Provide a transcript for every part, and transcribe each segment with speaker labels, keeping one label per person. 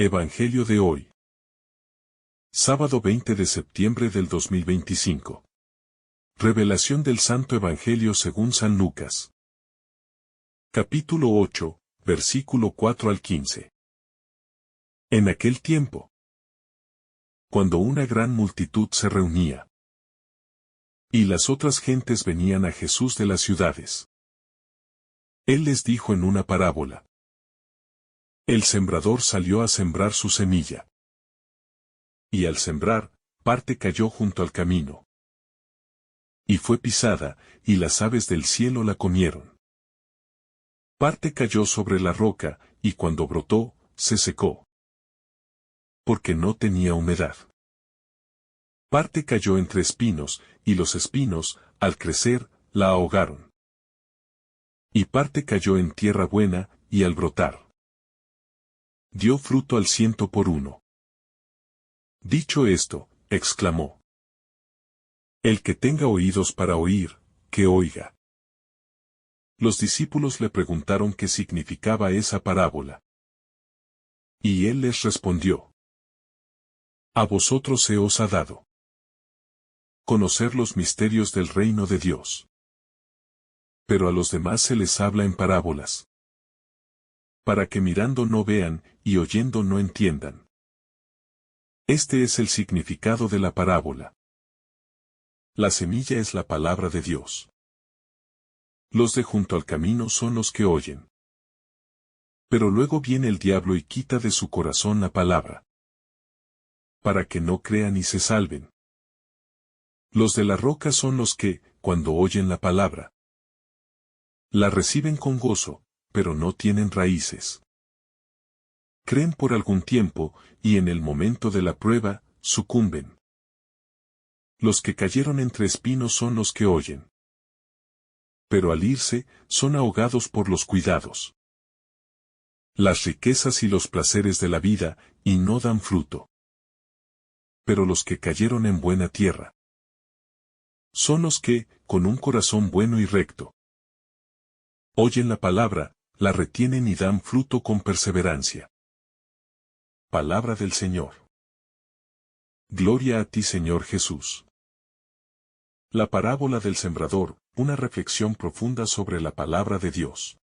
Speaker 1: Evangelio de hoy. Sábado 20 de septiembre del 2025. Revelación del Santo Evangelio según San Lucas. Capítulo 8, versículo 4 al 15. En aquel tiempo, cuando una gran multitud se reunía, y las otras gentes venían a Jesús de las ciudades, Él les dijo en una parábola: El sembrador salió a sembrar su semilla. Y al sembrar, parte cayó junto al camino. Y fue pisada, y las aves del cielo la comieron. Parte cayó sobre la roca, y cuando brotó, se secó, porque no tenía humedad. Parte cayó entre espinos, y los espinos, al crecer, la ahogaron. Y parte cayó en tierra buena, y al brotar, dio fruto al 100 por 1. Dicho esto, exclamó: El que tenga oídos para oír, que oiga. Los discípulos le preguntaron qué significaba esa parábola. Y él les respondió: A vosotros se os ha dado conocer los misterios del reino de Dios. Pero a los demás se les habla en parábolas, para que mirando no vean, y oyendo no entiendan. Este es el significado de la parábola. La semilla es la palabra de Dios. Los de junto al camino son los que oyen. Pero luego viene el diablo y quita de su corazón la palabra, para que no crean y se salven. Los de la roca son los que, cuando oyen la palabra, la reciben con gozo, pero no tienen raíces. Creen por algún tiempo, y en el momento de la prueba, sucumben. Los que cayeron entre espinos son los que oyen, pero al irse, son ahogados por los cuidados, las riquezas y los placeres de la vida, y no dan fruto. Pero los que cayeron en buena tierra son los que, con un corazón bueno y recto, oyen la palabra, la retienen y dan fruto con perseverancia. Palabra del Señor. Gloria a ti, Señor Jesús. La parábola del sembrador, una reflexión profunda sobre la palabra de Dios.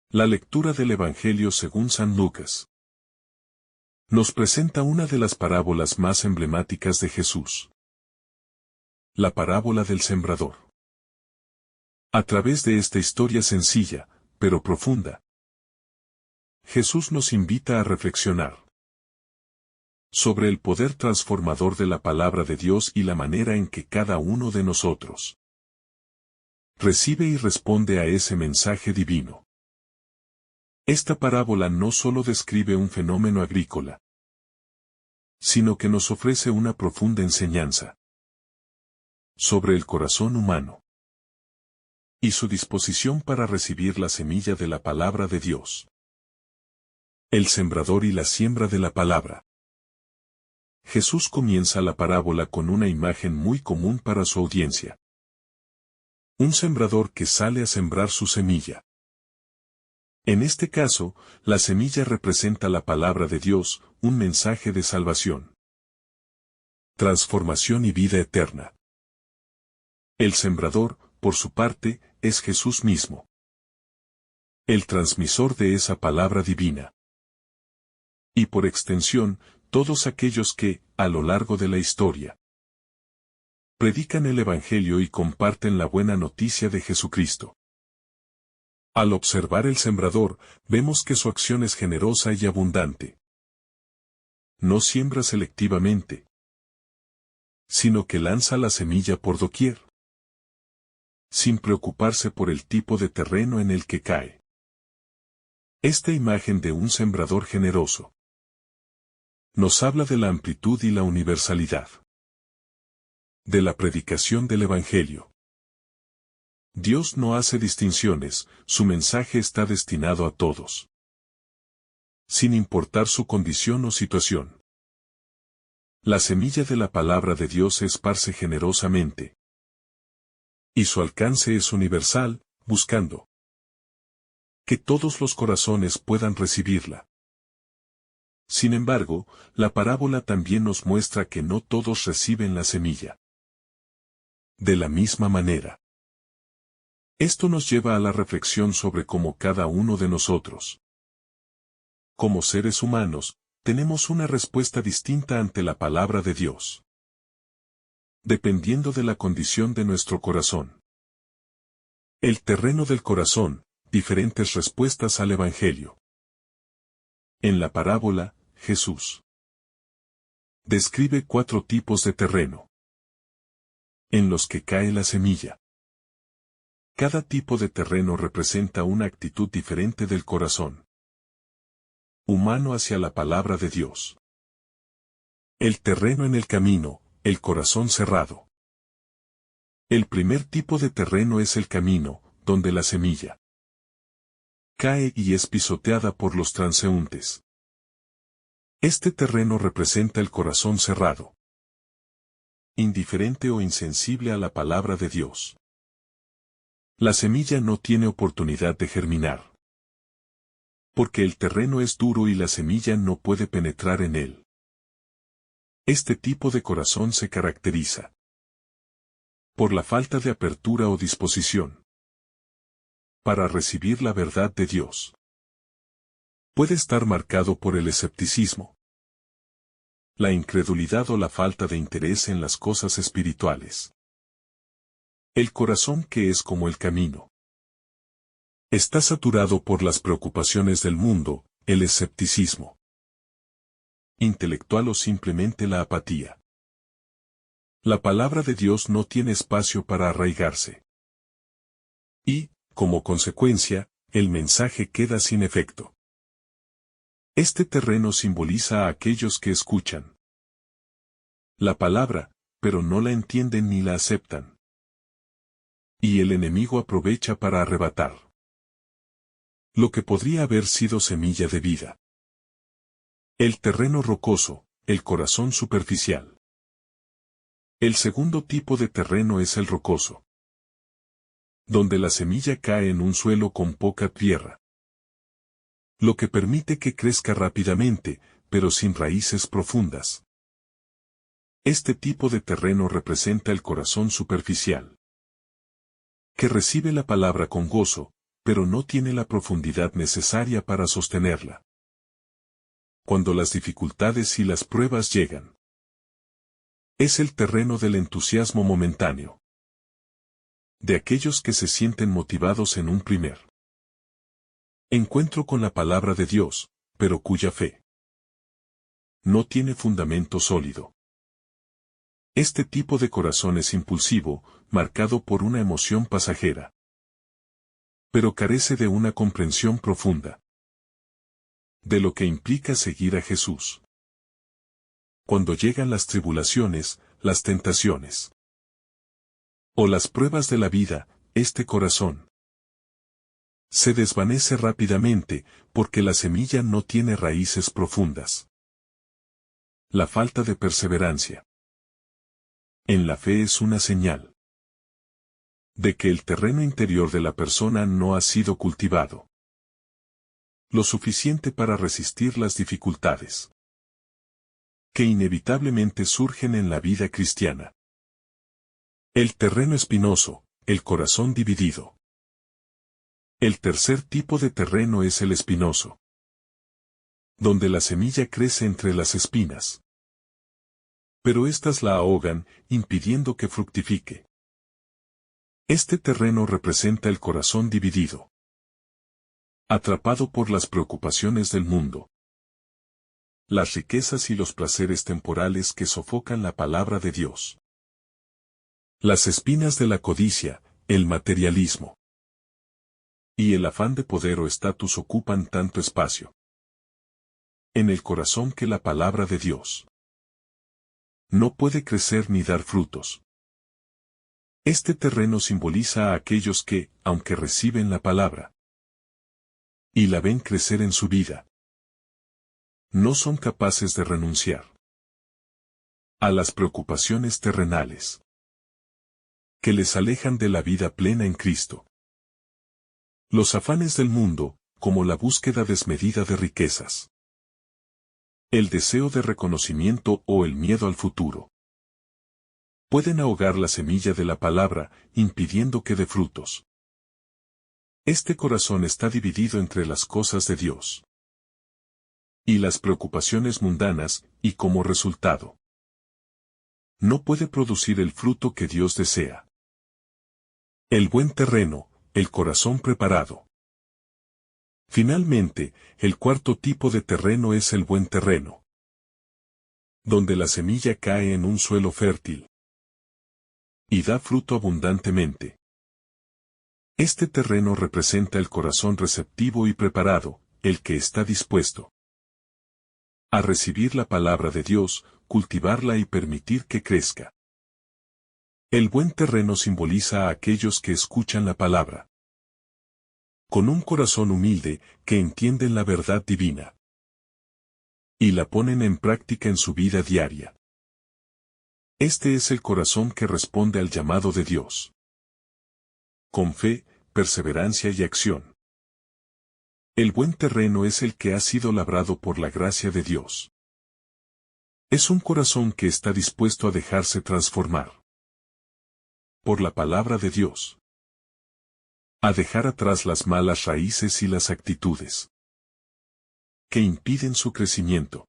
Speaker 1: La lectura del Evangelio según San Lucas nos presenta una de las parábolas más emblemáticas de Jesús. La parábola del sembrador. A través de esta historia sencilla, pero profunda, Jesús nos invita a reflexionar sobre el poder transformador de la palabra de Dios y la manera en que cada uno de nosotros recibe y responde a ese mensaje divino. Esta parábola no solo describe un fenómeno agrícola, sino que nos ofrece una profunda enseñanza sobre el corazón humano y su disposición para recibir la semilla de la palabra de Dios. El sembrador y la siembra de la palabra. Jesús comienza la parábola con una imagen muy común para su audiencia. Un sembrador que sale a sembrar su semilla. En este caso, la semilla representa la palabra de Dios, un mensaje de salvación, transformación y vida eterna. El sembrador, por su parte, es Jesús mismo, el transmisor de esa palabra divina. Y por extensión, todos aquellos que, a lo largo de la historia, predican el Evangelio y comparten la buena noticia de Jesucristo. Al observar el sembrador, vemos que su acción es generosa y abundante. No siembra selectivamente, sino que lanza la semilla por doquier, sin preocuparse por el tipo de terreno en el que cae. Esta imagen de un sembrador generoso nos habla de la amplitud y la universalidad de la predicación del Evangelio. Dios no hace distinciones, su mensaje está destinado a todos, sin importar su condición o situación. La semilla de la palabra de Dios se esparce generosamente, y su alcance es universal, buscando que todos los corazones puedan recibirla. Sin embargo, la parábola también nos muestra que no todos reciben la semilla de la misma manera. Esto nos lleva a la reflexión sobre cómo cada uno de nosotros, como seres humanos, tenemos una respuesta distinta ante la palabra de Dios, dependiendo de la condición de nuestro corazón. El terreno del corazón, diferentes respuestas al Evangelio. En la parábola, Jesús describe 4 tipos de terreno en los que cae la semilla. Cada tipo de terreno representa una actitud diferente del corazón humano hacia la palabra de Dios. El terreno en el camino, el corazón cerrado. El primer tipo de terreno es el camino, donde la semilla cae y es pisoteada por los transeúntes. Este terreno representa el corazón cerrado, indiferente o insensible a la palabra de Dios. La semilla no tiene oportunidad de germinar, porque el terreno es duro y la semilla no puede penetrar en él. Este tipo de corazón se caracteriza por la falta de apertura o disposición para recibir la verdad de Dios. Puede estar marcado por el escepticismo, la incredulidad o la falta de interés en las cosas espirituales. El corazón que es como el camino está saturado por las preocupaciones del mundo, el escepticismo intelectual o simplemente la apatía. La palabra de Dios no tiene espacio para arraigarse. Y, como consecuencia, el mensaje queda sin efecto. Este terreno simboliza a aquellos que escuchan la palabra, pero no la entienden ni la aceptan. Y el enemigo aprovecha para arrebatar lo que podría haber sido semilla de vida. El terreno rocoso, el corazón superficial. El segundo tipo de terreno es el rocoso, donde la semilla cae en un suelo con poca tierra, lo que permite que crezca rápidamente, pero sin raíces profundas. Este tipo de terreno representa el corazón superficial, que recibe la palabra con gozo, pero no tiene la profundidad necesaria para sostenerla. Cuando las dificultades y las pruebas llegan, es el terreno del entusiasmo momentáneo, de aquellos que se sienten motivados en un primer encuentro con la palabra de Dios, pero cuya fe no tiene fundamento sólido. Este tipo de corazón es impulsivo, marcado por una emoción pasajera, pero carece de una comprensión profunda de lo que implica seguir a Jesús. Cuando llegan las tribulaciones, las tentaciones o las pruebas de la vida, este corazón se desvanece rápidamente, porque la semilla no tiene raíces profundas. La falta de perseverancia en la fe es una señal de que el terreno interior de la persona no ha sido cultivado lo suficiente para resistir las dificultades que inevitablemente surgen en la vida cristiana. El terreno espinoso, el corazón dividido. El tercer tipo de terreno es el espinoso, donde la semilla crece entre las espinas, pero éstas la ahogan, impidiendo que fructifique. Este terreno representa el corazón dividido, atrapado por las preocupaciones del mundo, las riquezas y los placeres temporales que sofocan la palabra de Dios. Las espinas de la codicia, el materialismo y el afán de poder o estatus ocupan tanto espacio en el corazón que la palabra de Dios no puede crecer ni dar frutos. Este terreno simboliza a aquellos que, aunque reciben la palabra y la ven crecer en su vida, no son capaces de renunciar a las preocupaciones terrenales que les alejan de la vida plena en Cristo. Los afanes del mundo, como la búsqueda desmedida de riquezas, el deseo de reconocimiento o el miedo al futuro. Pueden ahogar la semilla de la palabra, impidiendo que dé frutos. Este corazón está dividido entre las cosas de Dios y las preocupaciones mundanas, y como resultado, no puede producir el fruto que Dios desea. El buen terreno, el corazón preparado. Finalmente, el cuarto tipo de terreno es el buen terreno, donde la semilla cae en un suelo fértil y da fruto abundantemente. Este terreno representa el corazón receptivo y preparado, el que está dispuesto a recibir la palabra de Dios, cultivarla y permitir que crezca. El buen terreno simboliza a aquellos que escuchan la palabra con un corazón humilde, que entienden la verdad divina y la ponen en práctica en su vida diaria. Este es el corazón que responde al llamado de Dios con fe, perseverancia y acción. El buen terreno es el que ha sido labrado por la gracia de Dios. Es un corazón que está dispuesto a dejarse transformar por la palabra de Dios, a dejar atrás las malas raíces y las actitudes que impiden su crecimiento.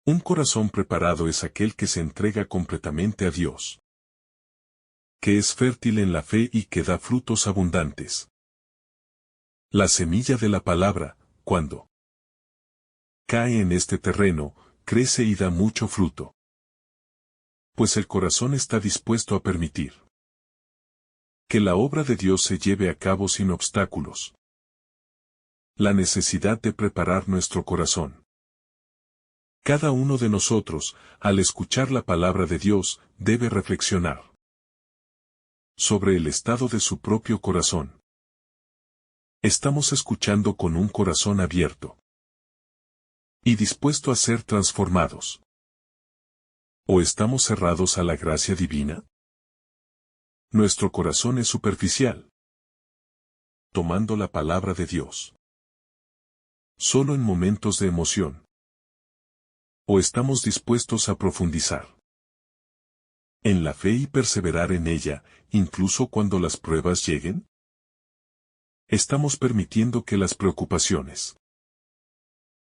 Speaker 1: Un corazón preparado es aquel que se entrega completamente a Dios, que es fértil en la fe y que da frutos abundantes. La semilla de la palabra, cuando cae en este terreno, crece y da mucho fruto, pues el corazón está dispuesto a permitir que la obra de Dios se lleve a cabo sin obstáculos. La necesidad de preparar nuestro corazón. Cada uno de nosotros, al escuchar la palabra de Dios, debe reflexionar sobre el estado de su propio corazón. Estamos escuchando con un corazón abierto y dispuesto a ser transformados. ¿O estamos cerrados a la gracia divina? Nuestro corazón es superficial, tomando la palabra de Dios solo en momentos de emoción. ¿O estamos dispuestos a profundizar en la fe y perseverar en ella, incluso cuando las pruebas lleguen? ¿Estamos permitiendo que las preocupaciones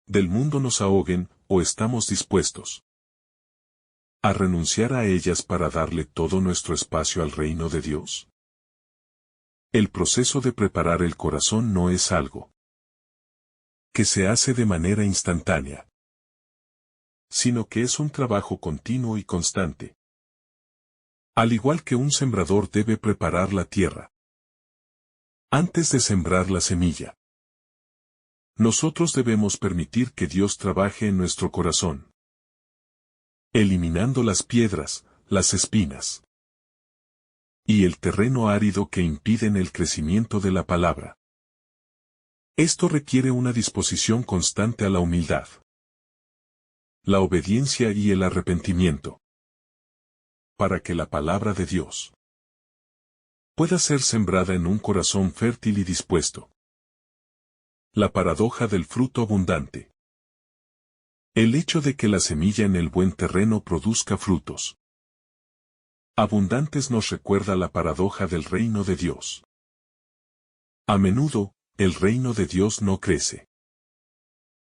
Speaker 1: del mundo nos ahoguen, o estamos dispuestos a renunciar a ellas para darle todo nuestro espacio al reino de Dios? El proceso de preparar el corazón no es algo que se hace de manera instantánea, sino que es un trabajo continuo y constante. Al igual que un sembrador debe preparar la tierra antes de sembrar la semilla, nosotros debemos permitir que Dios trabaje en nuestro corazón, eliminando las piedras, las espinas y el terreno árido que impiden el crecimiento de la palabra. Esto requiere una disposición constante a la humildad, la obediencia y el arrepentimiento, para que la palabra de Dios pueda ser sembrada en un corazón fértil y dispuesto. La paradoja del fruto abundante. El hecho de que la semilla en el buen terreno produzca frutos abundantes nos recuerda la paradoja del reino de Dios. A menudo, el reino de Dios no crece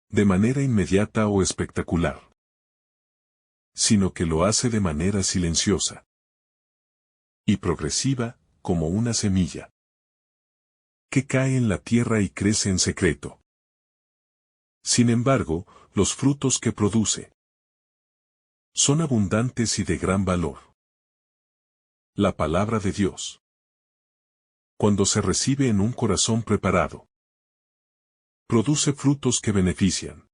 Speaker 1: de manera inmediata o espectacular, sino que lo hace de manera silenciosa y progresiva, como una semilla que cae en la tierra y crece en secreto. Sin embargo, los frutos que produce son abundantes y de gran valor. La palabra de Dios, cuando se recibe en un corazón preparado, produce frutos que benefician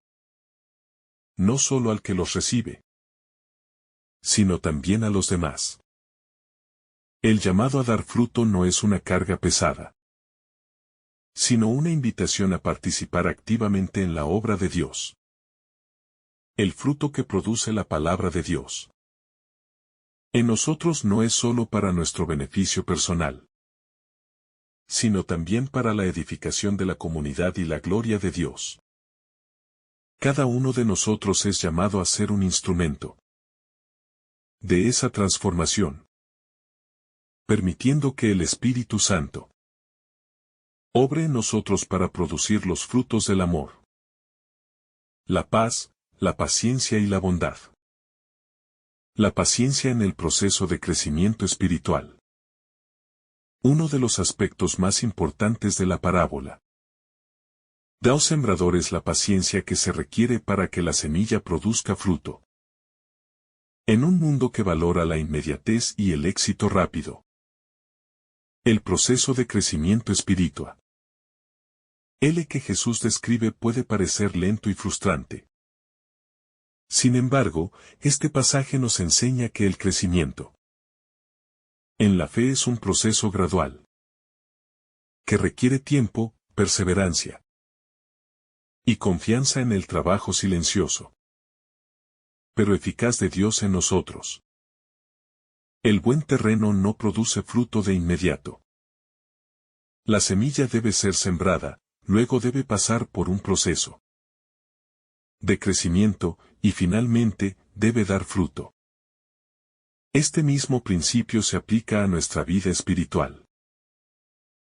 Speaker 1: no solo al que los recibe, sino también a los demás. El llamado a dar fruto no es una carga pesada, sino una invitación a participar activamente en la obra de Dios. El fruto que produce la palabra de Dios en nosotros no es solo para nuestro beneficio personal, sino también para la edificación de la comunidad y la gloria de Dios. Cada uno de nosotros es llamado a ser un instrumento de esa transformación, permitiendo que el Espíritu Santo obre en nosotros para producir los frutos del amor, la paz, la paciencia y la bondad. La paciencia en el proceso de crecimiento espiritual. Uno de los aspectos más importantes de la parábola. Da a sembradores la paciencia que se requiere para que la semilla produzca fruto. En un mundo que valora la inmediatez y el éxito rápido. El proceso de crecimiento espiritual. El que Jesús describe puede parecer lento y frustrante. Sin embargo, este pasaje nos enseña que el crecimiento en la fe es un proceso gradual, que requiere tiempo, perseverancia y confianza en el trabajo silencioso, pero eficaz de Dios en nosotros. El buen terreno no produce fruto de inmediato. La semilla debe ser sembrada, luego debe pasar por un proceso de crecimiento, y finalmente, debe dar fruto. Este mismo principio se aplica a nuestra vida espiritual.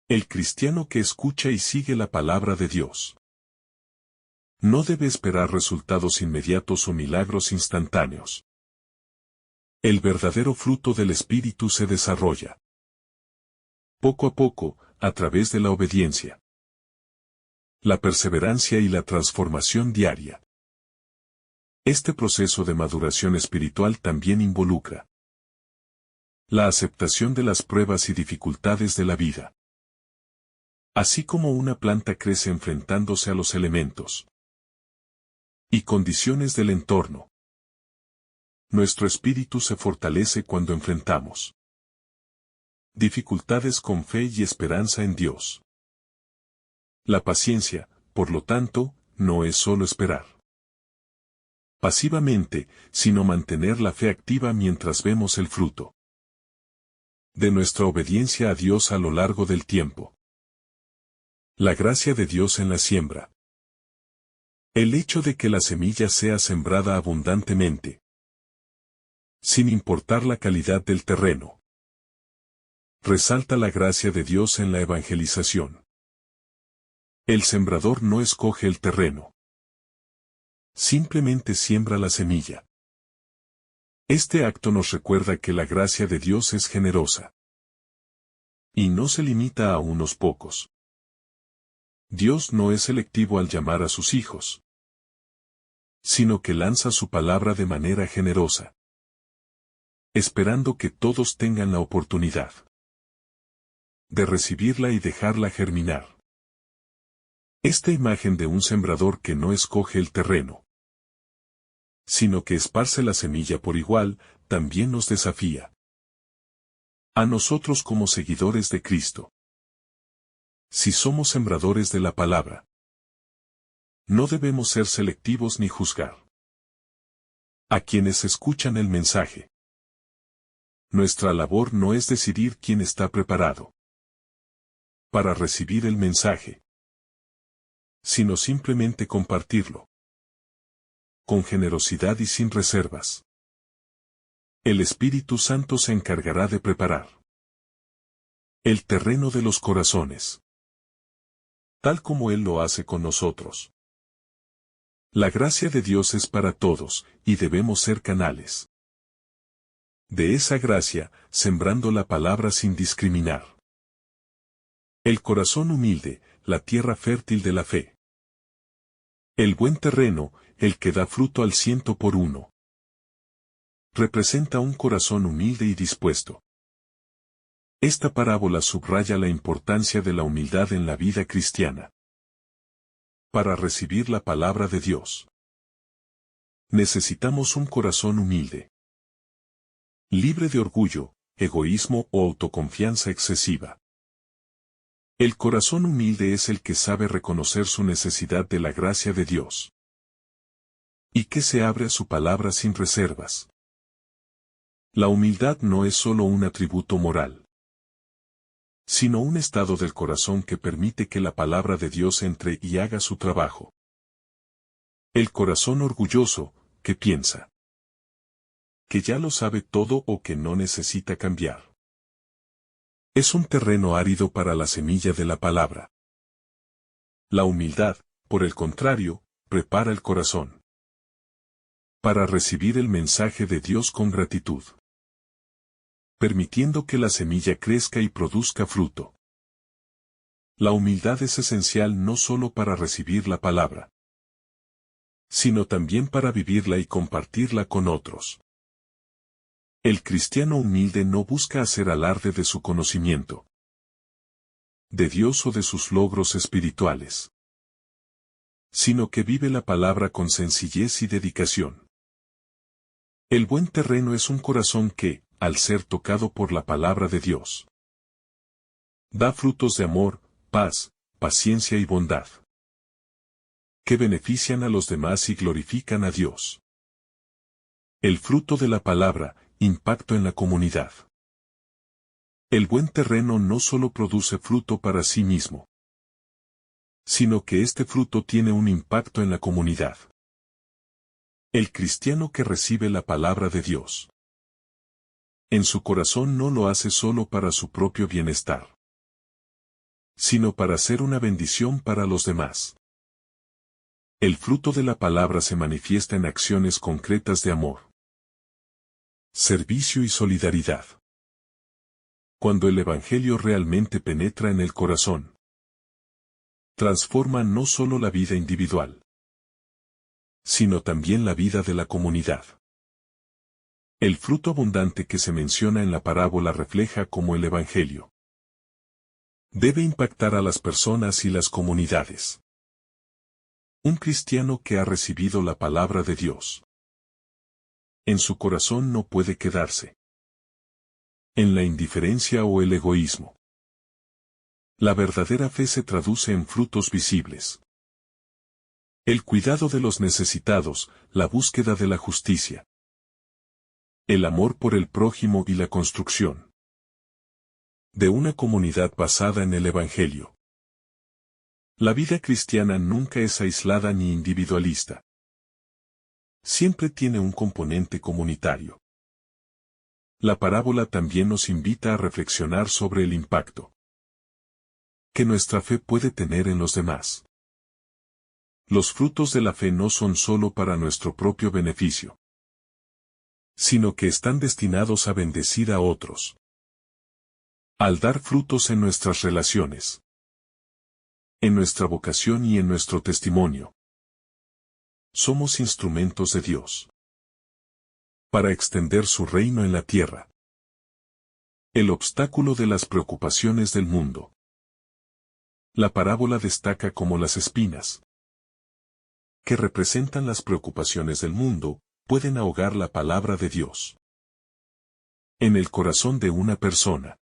Speaker 1: El cristiano que escucha y sigue la palabra de Dios no debe esperar resultados inmediatos o milagros instantáneos. El verdadero fruto del Espíritu se desarrolla poco a poco, a través de la obediencia, la perseverancia y la transformación diaria. Este proceso de maduración espiritual también involucra la aceptación de las pruebas y dificultades de la vida. Así como una planta crece enfrentándose a los elementos y condiciones del entorno, nuestro espíritu se fortalece cuando enfrentamos dificultades con fe y esperanza en Dios. La paciencia, por lo tanto, no es solo esperar pasivamente, sino mantener la fe activa mientras vemos el fruto de nuestra obediencia a Dios a lo largo del tiempo. La gracia de Dios en la siembra. El hecho de que la semilla sea sembrada abundantemente, sin importar la calidad del terreno, resalta la gracia de Dios en la evangelización. El sembrador no escoge el terreno. Simplemente siembra la semilla. Este acto nos recuerda que la gracia de Dios es generosa y no se limita a unos pocos. Dios no es selectivo al llamar a sus hijos, sino que lanza su palabra de manera generosa, esperando que todos tengan la oportunidad de recibirla y dejarla germinar. Esta imagen de un sembrador que no escoge el terreno, sino que esparce la semilla por igual, también nos desafía a nosotros como seguidores de Cristo. Si somos sembradores de la palabra, no debemos ser selectivos ni juzgar a quienes escuchan el mensaje. Nuestra labor no es decidir quién está preparado para recibir el mensaje, sino simplemente compartirlo con generosidad y sin reservas. El Espíritu Santo se encargará de preparar el terreno de los corazones, tal como Él lo hace con nosotros. La gracia de Dios es para todos, y debemos ser canales de esa gracia, sembrando la palabra sin discriminar. El corazón humilde, la tierra fértil de la fe. El buen terreno, el que da fruto al 100%. Representa un corazón humilde y dispuesto. Esta parábola subraya la importancia de la humildad en la vida cristiana. Para recibir la palabra de Dios, necesitamos un corazón humilde, libre de orgullo, egoísmo o autoconfianza excesiva. El corazón humilde es el que sabe reconocer su necesidad de la gracia de Dios y que se abre a su palabra sin reservas. La humildad no es solo un atributo moral, sino un estado del corazón que permite que la palabra de Dios entre y haga su trabajo. El corazón orgulloso, que piensa que ya lo sabe todo o que no necesita cambiar. Es un terreno árido para la semilla de la palabra. La humildad, por el contrario, prepara el corazón para recibir el mensaje de Dios con gratitud, permitiendo que la semilla crezca y produzca fruto. La humildad es esencial no solo para recibir la palabra, sino también para vivirla y compartirla con otros. El cristiano humilde no busca hacer alarde de su conocimiento de Dios o de sus logros espirituales, sino que vive la palabra con sencillez y dedicación. El buen terreno es un corazón que, al ser tocado por la palabra de Dios, da frutos de amor, paz, paciencia y bondad, que benefician a los demás y glorifican a Dios. El fruto de la palabra, impacto en la comunidad. El buen terreno no solo produce fruto para sí mismo, sino que este fruto tiene un impacto en la comunidad. El cristiano que recibe la palabra de Dios en su corazón no lo hace solo para su propio bienestar, sino para ser una bendición para los demás. El fruto de la palabra se manifiesta en acciones concretas de amor, servicio y solidaridad. Cuando el Evangelio realmente penetra en el corazón, transforma no solo la vida individual, sino también la vida de la comunidad. El fruto abundante que se menciona en la parábola refleja cómo el Evangelio debe impactar a las personas y las comunidades. Un cristiano que ha recibido la palabra de Dios en su corazón no puede quedarse en la indiferencia o el egoísmo. La verdadera fe se traduce en frutos visibles. El cuidado de los necesitados, la búsqueda de la justicia, el amor por el prójimo y la construcción de una comunidad basada en el Evangelio. La vida cristiana nunca es aislada ni individualista. Siempre tiene un componente comunitario. La parábola también nos invita a reflexionar sobre el impacto que nuestra fe puede tener en los demás. Los frutos de la fe no son solo para nuestro propio beneficio, sino que están destinados a bendecir a otros. Al dar frutos en nuestras relaciones, en nuestra vocación y en nuestro testimonio, somos instrumentos de Dios para extender su reino en la tierra. El obstáculo de las preocupaciones del mundo. La parábola destaca como las espinas, que representan las preocupaciones del mundo, pueden ahogar la palabra de Dios en el corazón de una persona.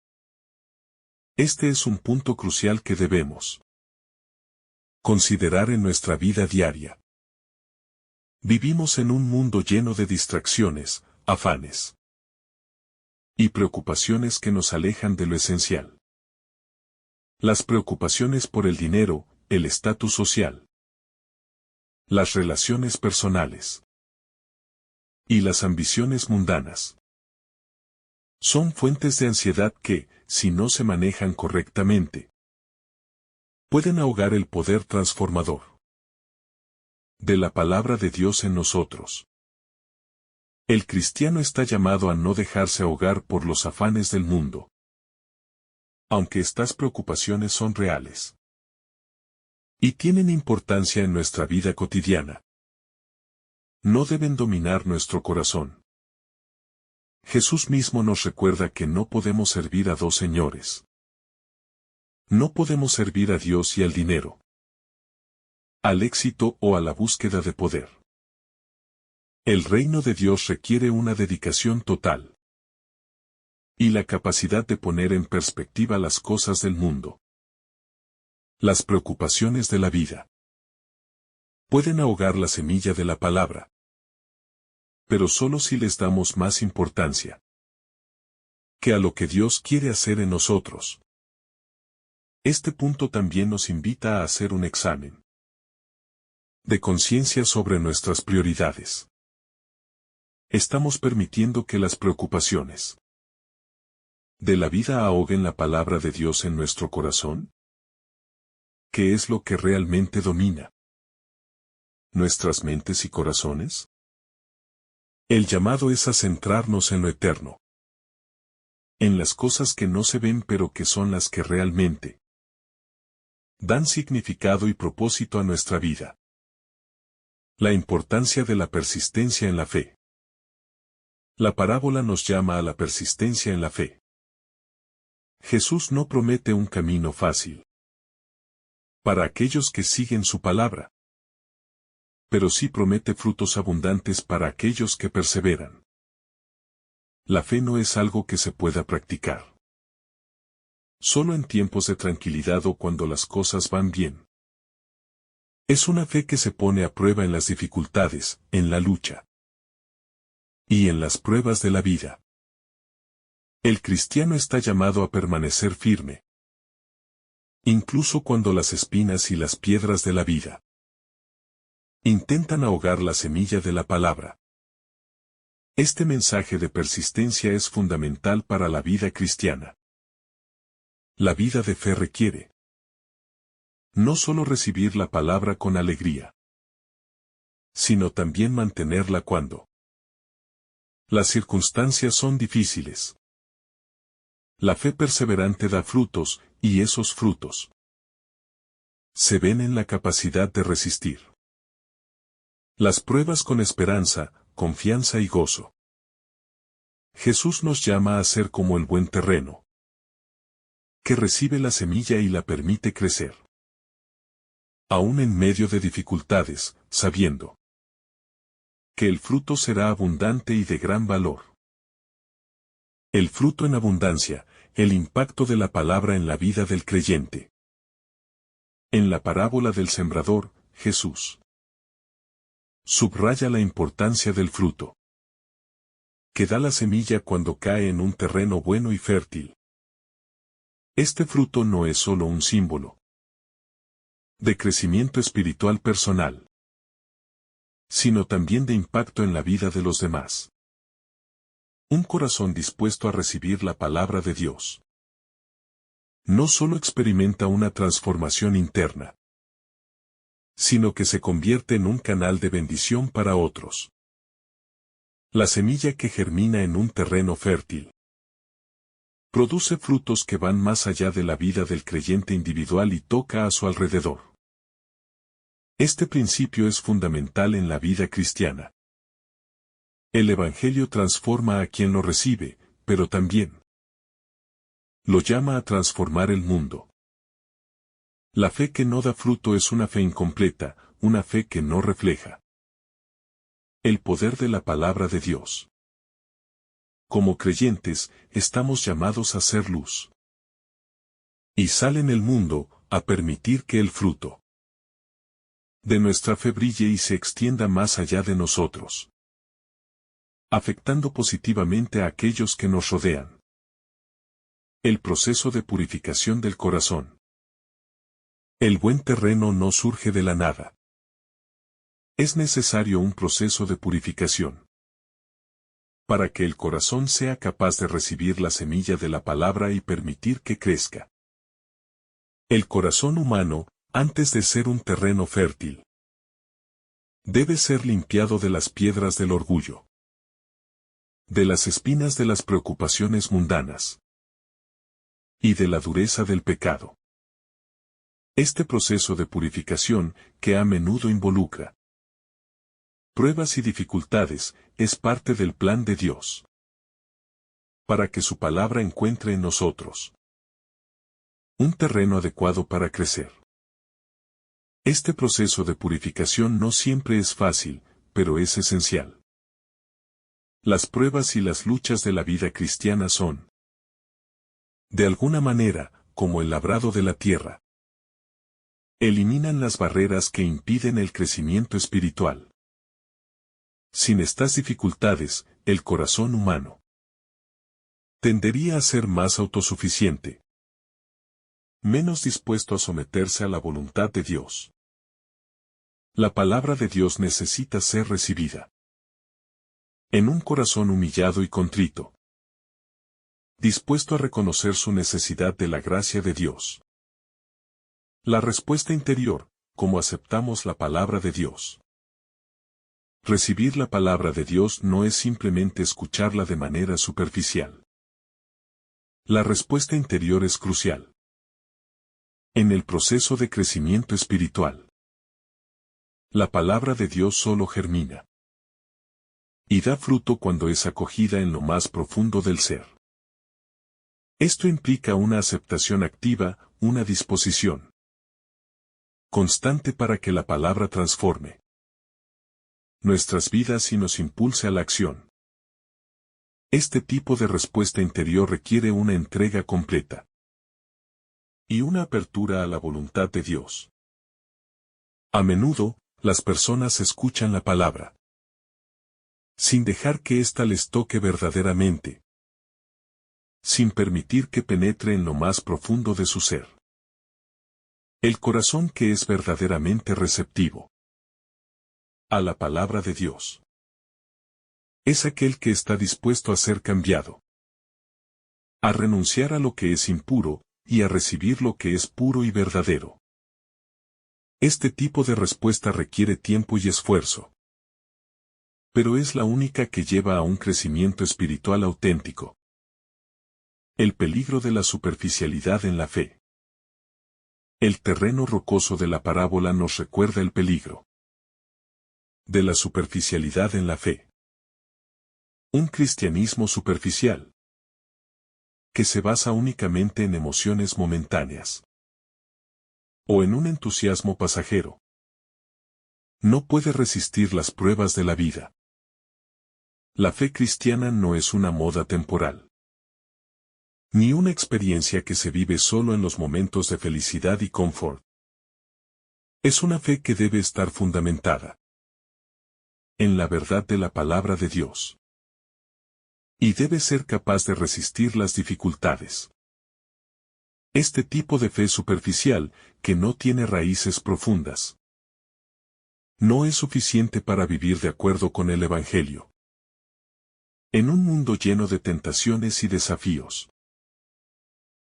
Speaker 1: Este es un punto crucial que debemos considerar en nuestra vida diaria. Vivimos en un mundo lleno de distracciones, afanes y preocupaciones que nos alejan de lo esencial. Las preocupaciones por el dinero, el estatus social, las relaciones personales y las ambiciones mundanas son fuentes de ansiedad que, si no se manejan correctamente, pueden ahogar el poder transformador de la palabra de Dios en nosotros. El cristiano está llamado a no dejarse ahogar por los afanes del mundo, aunque estas preocupaciones son reales y tienen importancia en nuestra vida cotidiana. No deben dominar nuestro corazón. Jesús mismo nos recuerda que no podemos servir a dos señores. No podemos servir a Dios y al dinero, al éxito o a la búsqueda de poder. El reino de Dios requiere una dedicación total y la capacidad de poner en perspectiva las cosas del mundo. Las preocupaciones de la vida pueden ahogar la semilla de la palabra, pero solo si les damos más importancia que a lo que Dios quiere hacer en nosotros. Este punto también nos invita a hacer un examen de conciencia sobre nuestras prioridades. ¿Estamos permitiendo que las preocupaciones de la vida ahoguen la palabra de Dios en nuestro corazón? ¿Qué es lo que realmente domina nuestras mentes y corazones? El llamado es a centrarnos en lo eterno, en las cosas que no se ven pero que son las que realmente dan significado y propósito a nuestra vida. La importancia de la persistencia en la fe. La parábola nos llama a la persistencia en la fe. Jesús no promete un camino fácil para aquellos que siguen su palabra, pero sí promete frutos abundantes para aquellos que perseveran. La fe no es algo que se pueda practicar solo en tiempos de tranquilidad o cuando las cosas van bien. Es una fe que se pone a prueba en las dificultades, en la lucha y en las pruebas de la vida. El cristiano está llamado a permanecer firme, incluso cuando las espinas y las piedras de la vida intentan ahogar la semilla de la palabra. Este mensaje de persistencia es fundamental para la vida cristiana. La vida de fe requiere no solo recibir la palabra con alegría, sino también mantenerla cuando las circunstancias son difíciles. La fe perseverante da frutos, y esos frutos se ven en la capacidad de resistir las pruebas con esperanza, confianza y gozo. Jesús nos llama a ser como el buen terreno, que recibe la semilla y la permite crecer, aún en medio de dificultades, sabiendo que el fruto será abundante y de gran valor. El fruto en abundancia, el impacto de la palabra en la vida del creyente. En la parábola del sembrador, Jesús subraya la importancia del fruto que da la semilla cuando cae en un terreno bueno y fértil. Este fruto no es solo un símbolo de crecimiento espiritual personal, sino también de impacto en la vida de los demás. Un corazón dispuesto a recibir la palabra de Dios no solo experimenta una transformación interna, sino que se convierte en un canal de bendición para otros. La semilla que germina en un terreno fértil produce frutos que van más allá de la vida del creyente individual y toca a su alrededor. Este principio es fundamental en la vida cristiana. El Evangelio transforma a quien lo recibe, pero también lo llama a transformar el mundo. La fe que no da fruto es una fe incompleta, una fe que no refleja el poder de la palabra de Dios. Como creyentes, estamos llamados a ser luz y sal en el mundo, a permitir que el fruto de nuestra fe brille y se extienda más allá de nosotros, afectando positivamente a aquellos que nos rodean. El proceso de purificación del corazón. El buen terreno no surge de la nada. Es necesario un proceso de purificación para que el corazón sea capaz de recibir la semilla de la palabra y permitir que crezca. El corazón humano, antes de ser un terreno fértil, debe ser limpiado de las piedras del orgullo, de las espinas de las preocupaciones mundanas y de la dureza del pecado. Este proceso de purificación, que a menudo involucra pruebas y dificultades, es parte del plan de Dios para que su palabra encuentre en nosotros un terreno adecuado para crecer. Este proceso de purificación no siempre es fácil, pero es esencial. Las pruebas y las luchas de la vida cristiana son, de alguna manera, como el labrado de la tierra. Eliminan las barreras que impiden el crecimiento espiritual. Sin estas dificultades, el corazón humano tendería a ser más autosuficiente, menos dispuesto a someterse a la voluntad de Dios. La palabra de Dios necesita ser recibida. En un corazón humillado y contrito, dispuesto a reconocer su necesidad de la gracia de Dios. La respuesta interior, cómo aceptamos la palabra de Dios. Recibir la palabra de Dios no es simplemente escucharla de manera superficial. La respuesta interior es crucial. En el proceso de crecimiento espiritual, la palabra de Dios solo germina y da fruto cuando es acogida en lo más profundo del ser. Esto implica una aceptación activa, una disposición constante para que la palabra transforme nuestras vidas y nos impulse a la acción. Este tipo de respuesta interior requiere una entrega completa y una apertura a la voluntad de Dios. A menudo, las personas escuchan la palabra sin dejar que ésta les toque verdaderamente, sin permitir que penetre en lo más profundo de su ser. El corazón que es verdaderamente receptivo a la palabra de Dios es aquel que está dispuesto a ser cambiado, a renunciar a lo que es impuro, y a recibir lo que es puro y verdadero. Este tipo de respuesta requiere tiempo y esfuerzo, pero es la única que lleva a un crecimiento espiritual auténtico. El peligro de la superficialidad en la fe. El terreno rocoso de la parábola nos recuerda el peligro de la superficialidad en la fe. Un cristianismo superficial que se basa únicamente en emociones momentáneas o en un entusiasmo pasajero no puede resistir las pruebas de la vida. La fe cristiana no es una moda temporal, ni una experiencia que se vive solo en los momentos de felicidad y confort. Es una fe que debe estar fundamentada en la verdad de la palabra de Dios. Y debe ser capaz de resistir las dificultades. Este tipo de fe superficial, que no tiene raíces profundas, no es suficiente para vivir de acuerdo con el Evangelio. En un mundo lleno de tentaciones y desafíos,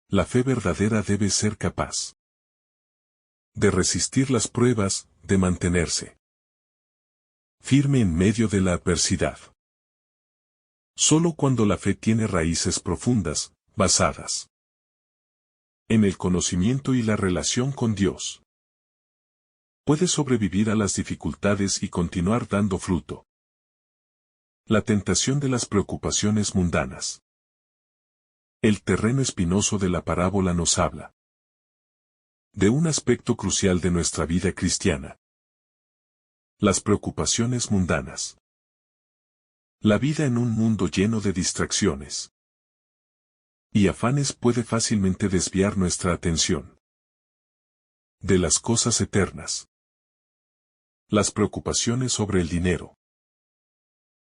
Speaker 1: la fe verdadera debe ser capaz de resistir las pruebas, de mantenerse firme en medio de la adversidad. Solo cuando la fe tiene raíces profundas, basadas en el conocimiento y la relación con Dios, puede sobrevivir a las dificultades y continuar dando fruto. La tentación de las preocupaciones mundanas. El terreno espinoso de la parábola nos habla de un aspecto crucial de nuestra vida cristiana. Las preocupaciones mundanas. La vida en un mundo lleno de distracciones y afanes puede fácilmente desviar nuestra atención de las cosas eternas. Las preocupaciones sobre el dinero,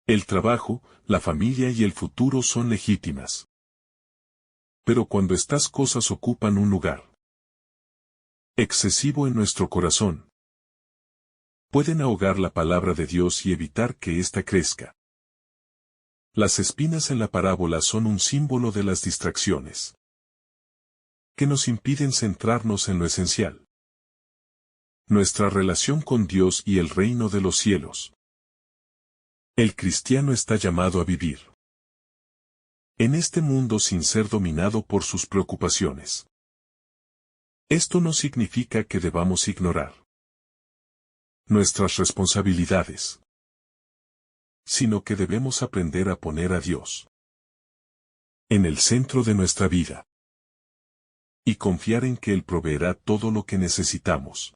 Speaker 1: el trabajo, la familia y el futuro son legítimas. Pero cuando estas cosas ocupan un lugar excesivo en nuestro corazón, pueden ahogar la palabra de Dios y evitar que ésta crezca. Las espinas en la parábola son un símbolo de las distracciones que nos impiden centrarnos en lo esencial. Nuestra relación con Dios y el reino de los cielos. El cristiano está llamado a vivir en este mundo sin ser dominado por sus preocupaciones. Esto no significa que debamos ignorar nuestras responsabilidades, sino que debemos aprender a poner a Dios en el centro de nuestra vida y confiar en que Él proveerá todo lo que necesitamos.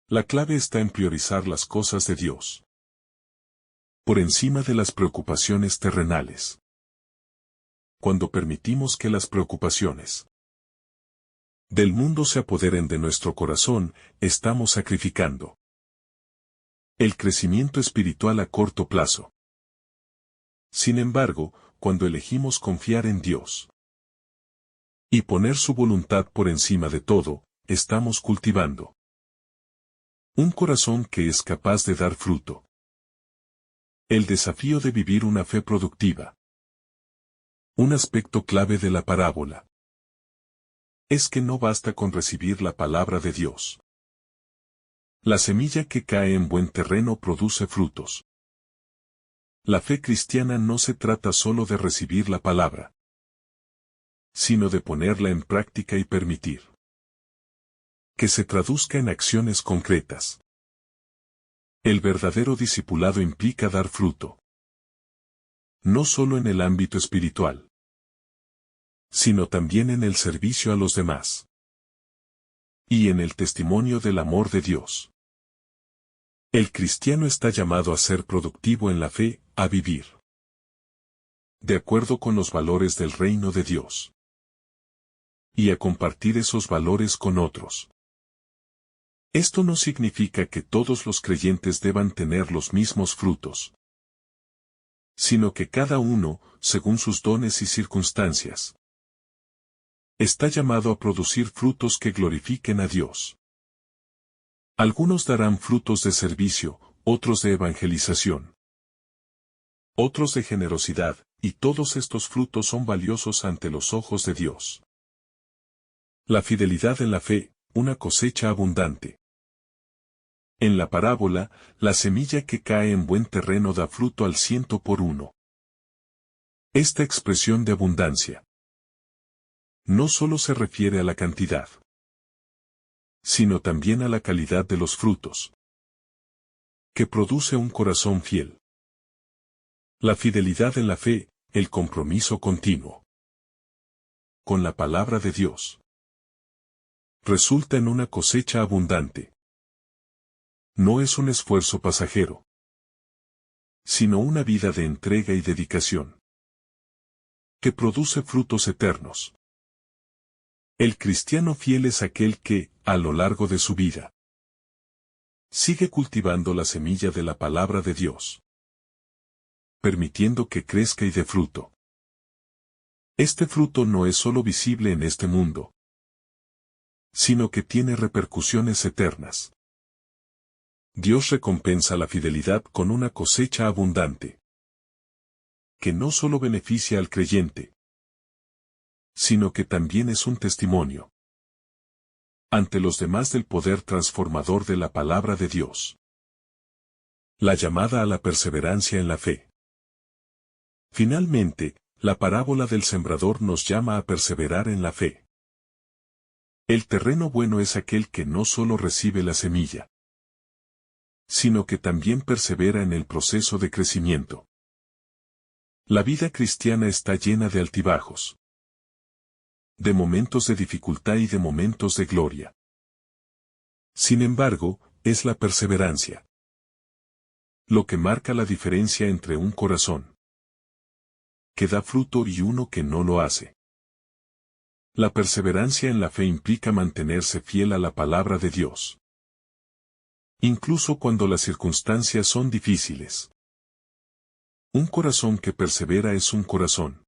Speaker 1: La clave está en priorizar las cosas de Dios por encima de las preocupaciones terrenales. Cuando permitimos que las preocupaciones del mundo se apoderen de nuestro corazón, estamos sacrificando el crecimiento espiritual a corto plazo. Sin embargo, cuando elegimos confiar en Dios y poner su voluntad por encima de todo, estamos cultivando Un corazón que es capaz de dar fruto. El desafío de vivir una fe productiva. Un aspecto clave de la parábola es que no basta con recibir la palabra de Dios. La semilla que cae en buen terreno produce frutos. La fe cristiana no se trata solo de recibir la palabra, sino de ponerla en práctica y permitir que se traduzca en acciones concretas. El verdadero discipulado implica dar fruto, no solo en el ámbito espiritual, sino también en el servicio a los demás y en el testimonio del amor de Dios. El cristiano está llamado a ser productivo en la fe, a vivir de acuerdo con los valores del reino de Dios y a compartir esos valores con otros. Esto no significa que todos los creyentes deban tener los mismos frutos, sino que cada uno, según sus dones y circunstancias, está llamado a producir frutos que glorifiquen a Dios. Algunos darán frutos de servicio, otros de evangelización, otros de generosidad, y todos estos frutos son valiosos ante los ojos de Dios. La fidelidad en la fe, una cosecha abundante. En la parábola, la semilla que cae en buen terreno da fruto al 100%. Esta expresión de abundancia no solo se refiere a la cantidad, sino también a la calidad de los frutos que produce un corazón fiel. La fidelidad en la fe, el compromiso continuo con la palabra de Dios, resulta en una cosecha abundante. No es un esfuerzo pasajero, sino una vida de entrega y dedicación que produce frutos eternos. El cristiano fiel es aquel que, a lo largo de su vida, sigue cultivando la semilla de la palabra de Dios, permitiendo que crezca y dé fruto. Este fruto no es solo visible en este mundo, sino que tiene repercusiones eternas. Dios recompensa la fidelidad con una cosecha abundante, que no solo beneficia al creyente, sino que también es un testimonio ante los demás del poder transformador de la palabra de Dios. La llamada a la perseverancia en la fe. Finalmente, la parábola del sembrador nos llama a perseverar en la fe. El terreno bueno es aquel que no solo recibe la semilla, sino que también persevera en el proceso de crecimiento. La vida cristiana está llena de altibajos, de momentos de dificultad y de momentos de gloria. Sin embargo, es la perseverancia lo que marca la diferencia entre un corazón que da fruto y uno que no lo hace. La perseverancia en la fe implica mantenerse fiel a la palabra de Dios, incluso cuando las circunstancias son difíciles. Un corazón que persevera es un corazón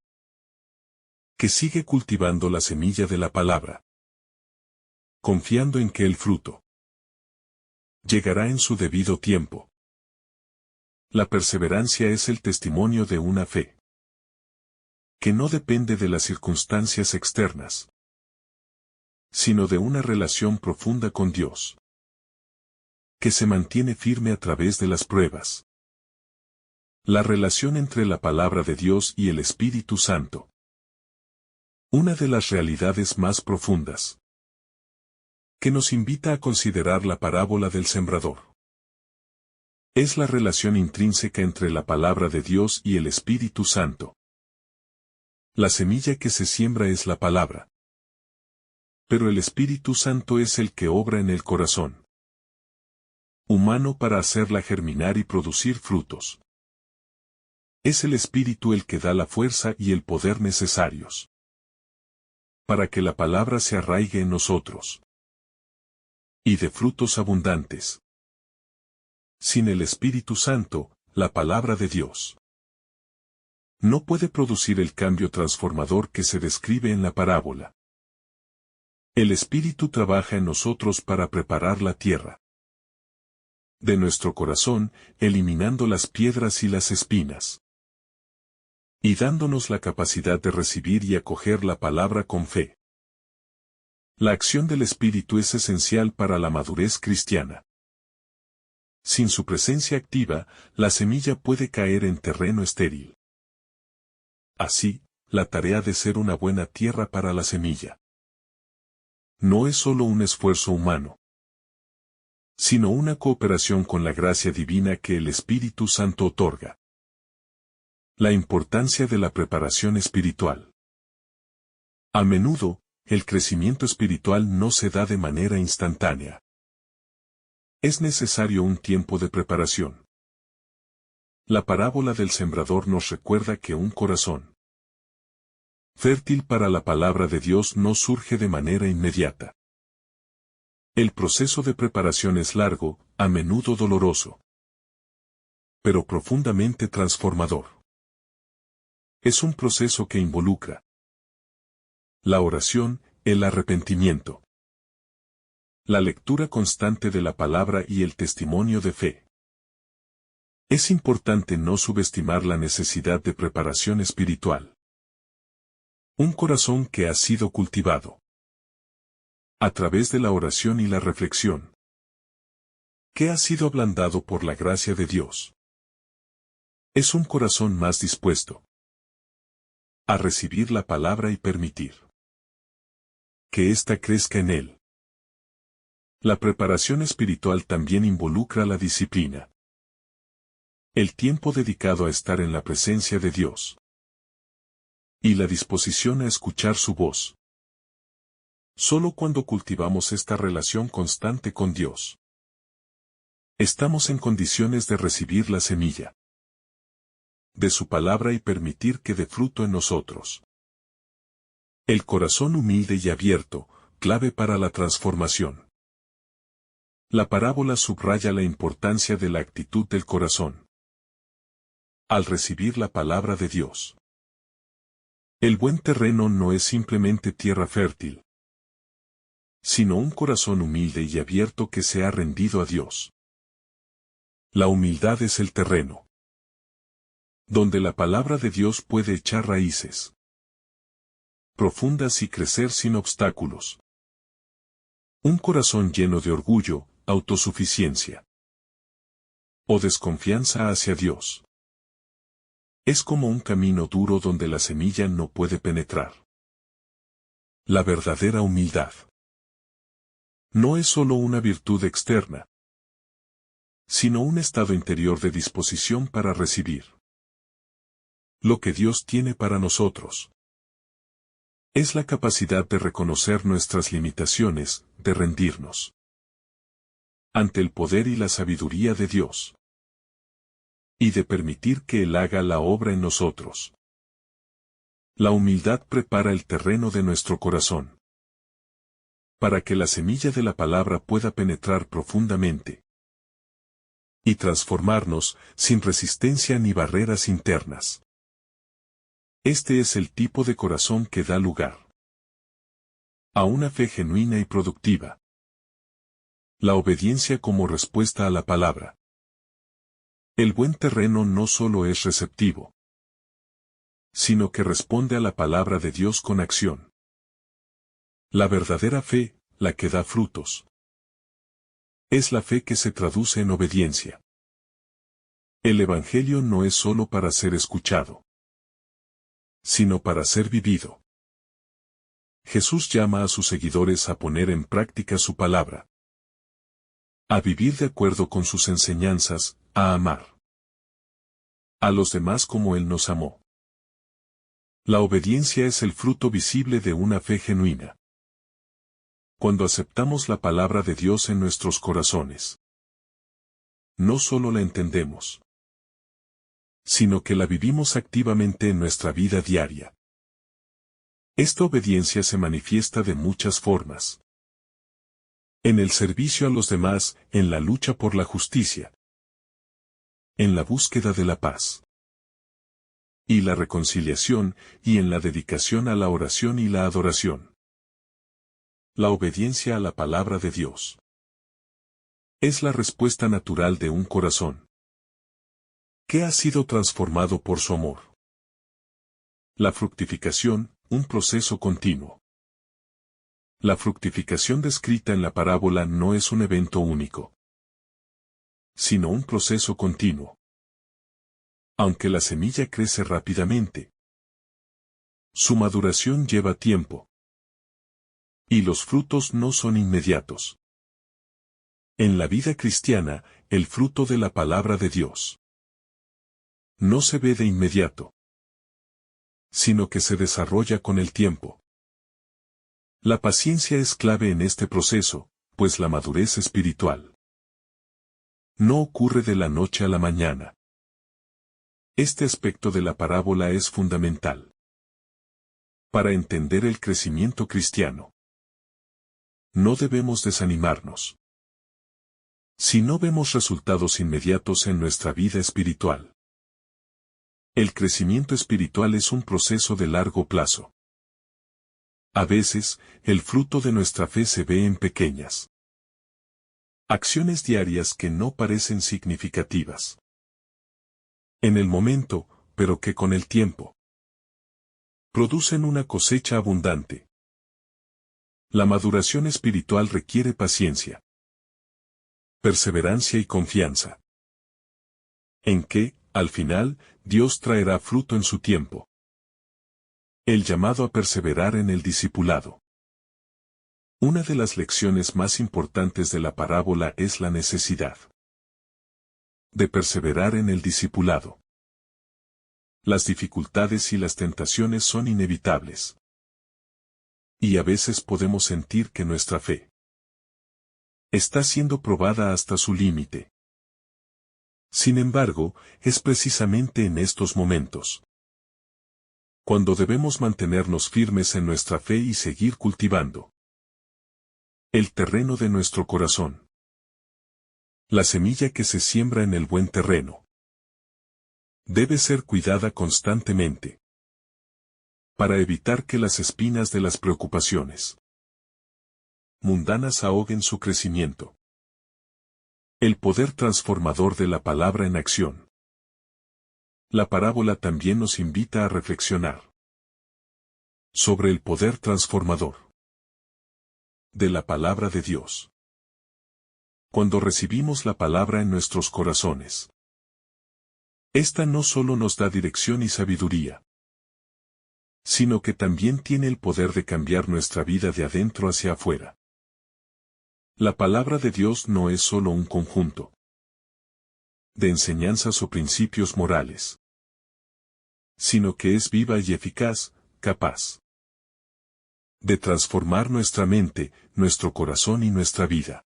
Speaker 1: que sigue cultivando la semilla de la palabra, confiando en que el fruto llegará en su debido tiempo. La perseverancia es el testimonio de una fe que no depende de las circunstancias externas, sino de una relación profunda con Dios, que se mantiene firme a través de las pruebas. La relación entre la palabra de Dios y el Espíritu Santo. Una de las realidades más profundas que nos invita a considerar la parábola del sembrador es la relación intrínseca entre la palabra de Dios y el Espíritu Santo. La semilla que se siembra es la palabra, pero el Espíritu Santo es el que obra en el corazón humano para hacerla germinar y producir frutos. Es el Espíritu el que da la fuerza y el poder necesarios para que la palabra se arraigue en nosotros y dé frutos abundantes. Sin el Espíritu Santo, la palabra de Dios no puede producir el cambio transformador que se describe en la parábola. El Espíritu trabaja en nosotros para preparar la tierra de nuestro corazón, eliminando las piedras y las espinas. Y dándonos la capacidad de recibir y acoger la palabra con fe. La acción del Espíritu es esencial para la madurez cristiana. Sin su presencia activa, la semilla puede caer en terreno estéril. Así, la tarea de ser una buena tierra para la semilla no es solo un esfuerzo humano, sino una cooperación con la gracia divina que el Espíritu Santo otorga. La importancia de la preparación espiritual. A menudo, el crecimiento espiritual no se da de manera instantánea. Es necesario un tiempo de preparación. La parábola del sembrador nos recuerda que un corazón fértil para la palabra de Dios no surge de manera inmediata. El proceso de preparación es largo, a menudo doloroso, pero profundamente transformador. Es un proceso que involucra la oración, el arrepentimiento, la lectura constante de la palabra y el testimonio de fe. Es importante no subestimar la necesidad de preparación espiritual. Un corazón que ha sido cultivado a través de la oración y la reflexión, que ha sido ablandado por la gracia de Dios, es un corazón más dispuesto a recibir la palabra y permitir que ésta crezca en él. La preparación espiritual también involucra la disciplina. El tiempo dedicado a estar en la presencia de Dios. Y la disposición a escuchar su voz. Solo cuando cultivamos esta relación constante con Dios, estamos en condiciones de recibir la semilla de su palabra y permitir que dé fruto en nosotros. El corazón humilde y abierto, clave para la transformación. La parábola subraya la importancia de la actitud del corazón al recibir la palabra de Dios. El buen terreno no es simplemente tierra fértil, sino un corazón humilde y abierto que se ha rendido a Dios. La humildad es el terreno donde la palabra de Dios puede echar raíces profundas y crecer sin obstáculos. Un corazón lleno de orgullo, autosuficiencia o desconfianza hacia Dios es como un camino duro donde la semilla no puede penetrar. La verdadera humildad no es solo una virtud externa, sino un estado interior de disposición para recibir lo que Dios tiene para nosotros. Es la capacidad de reconocer nuestras limitaciones, de rendirnos ante el poder y la sabiduría de Dios, y de permitir que Él haga la obra en nosotros. La humildad prepara el terreno de nuestro corazón para que la semilla de la palabra pueda penetrar profundamente y transformarnos sin resistencia ni barreras internas. Este es el tipo de corazón que da lugar a una fe genuina y productiva. La obediencia como respuesta a la palabra. El buen terreno no solo es receptivo, sino que responde a la palabra de Dios con acción. La verdadera fe, la que da frutos, es la fe que se traduce en obediencia. El Evangelio no es solo para ser escuchado, sino para ser vivido. Jesús llama a sus seguidores a poner en práctica su palabra, a vivir de acuerdo con sus enseñanzas, a amar a los demás como Él nos amó. La obediencia es el fruto visible de una fe genuina. Cuando aceptamos la palabra de Dios en nuestros corazones, no solo la entendemos, sino que la vivimos activamente en nuestra vida diaria. Esta obediencia se manifiesta de muchas formas. En el servicio a los demás, en la lucha por la justicia, en la búsqueda de la paz y la reconciliación, y en la dedicación a la oración y la adoración. La obediencia a la palabra de Dios Es la respuesta natural de un corazón que ha sido transformado por su amor. La fructificación, un proceso continuo. La fructificación descrita en la parábola no es un evento único, sino un proceso continuo. Aunque la semilla crece rápidamente, su maduración lleva tiempo. Y los frutos no son inmediatos. En la vida cristiana, el fruto de la palabra de Dios no se ve de inmediato, sino que se desarrolla con el tiempo. La paciencia es clave en este proceso, pues la madurez espiritual no ocurre de la noche a la mañana. Este aspecto de la parábola es fundamental para entender el crecimiento cristiano. No debemos desanimarnos si no vemos resultados inmediatos en nuestra vida espiritual. El crecimiento espiritual es un proceso de largo plazo. A veces, el fruto de nuestra fe se ve en pequeñas acciones diarias que no parecen significativas en el momento, pero que con el tiempo producen una cosecha abundante. La maduración espiritual requiere paciencia, perseverancia y confianza en que, al final, Dios traerá fruto en su tiempo. El llamado a perseverar en el discipulado. Una de las lecciones más importantes de la parábola es la necesidad de perseverar en el discipulado. Las dificultades y las tentaciones son inevitables. Y a veces podemos sentir que nuestra fe está siendo probada hasta su límite. Sin embargo, es precisamente en estos momentos cuando debemos mantenernos firmes en nuestra fe y seguir cultivando el terreno de nuestro corazón. La semilla que se siembra en el buen terreno debe ser cuidada constantemente para evitar que las espinas de las preocupaciones mundanas ahoguen su crecimiento. El poder transformador de la palabra en acción. La parábola también nos invita a reflexionar sobre el poder transformador de la palabra de Dios. Cuando recibimos la palabra en nuestros corazones, esta no solo nos da dirección y sabiduría, sino que también tiene el poder de cambiar nuestra vida de adentro hacia afuera. La palabra de Dios no es solo un conjunto de enseñanzas o principios morales, sino que es viva y eficaz, capaz de transformar nuestra mente, nuestro corazón y nuestra vida.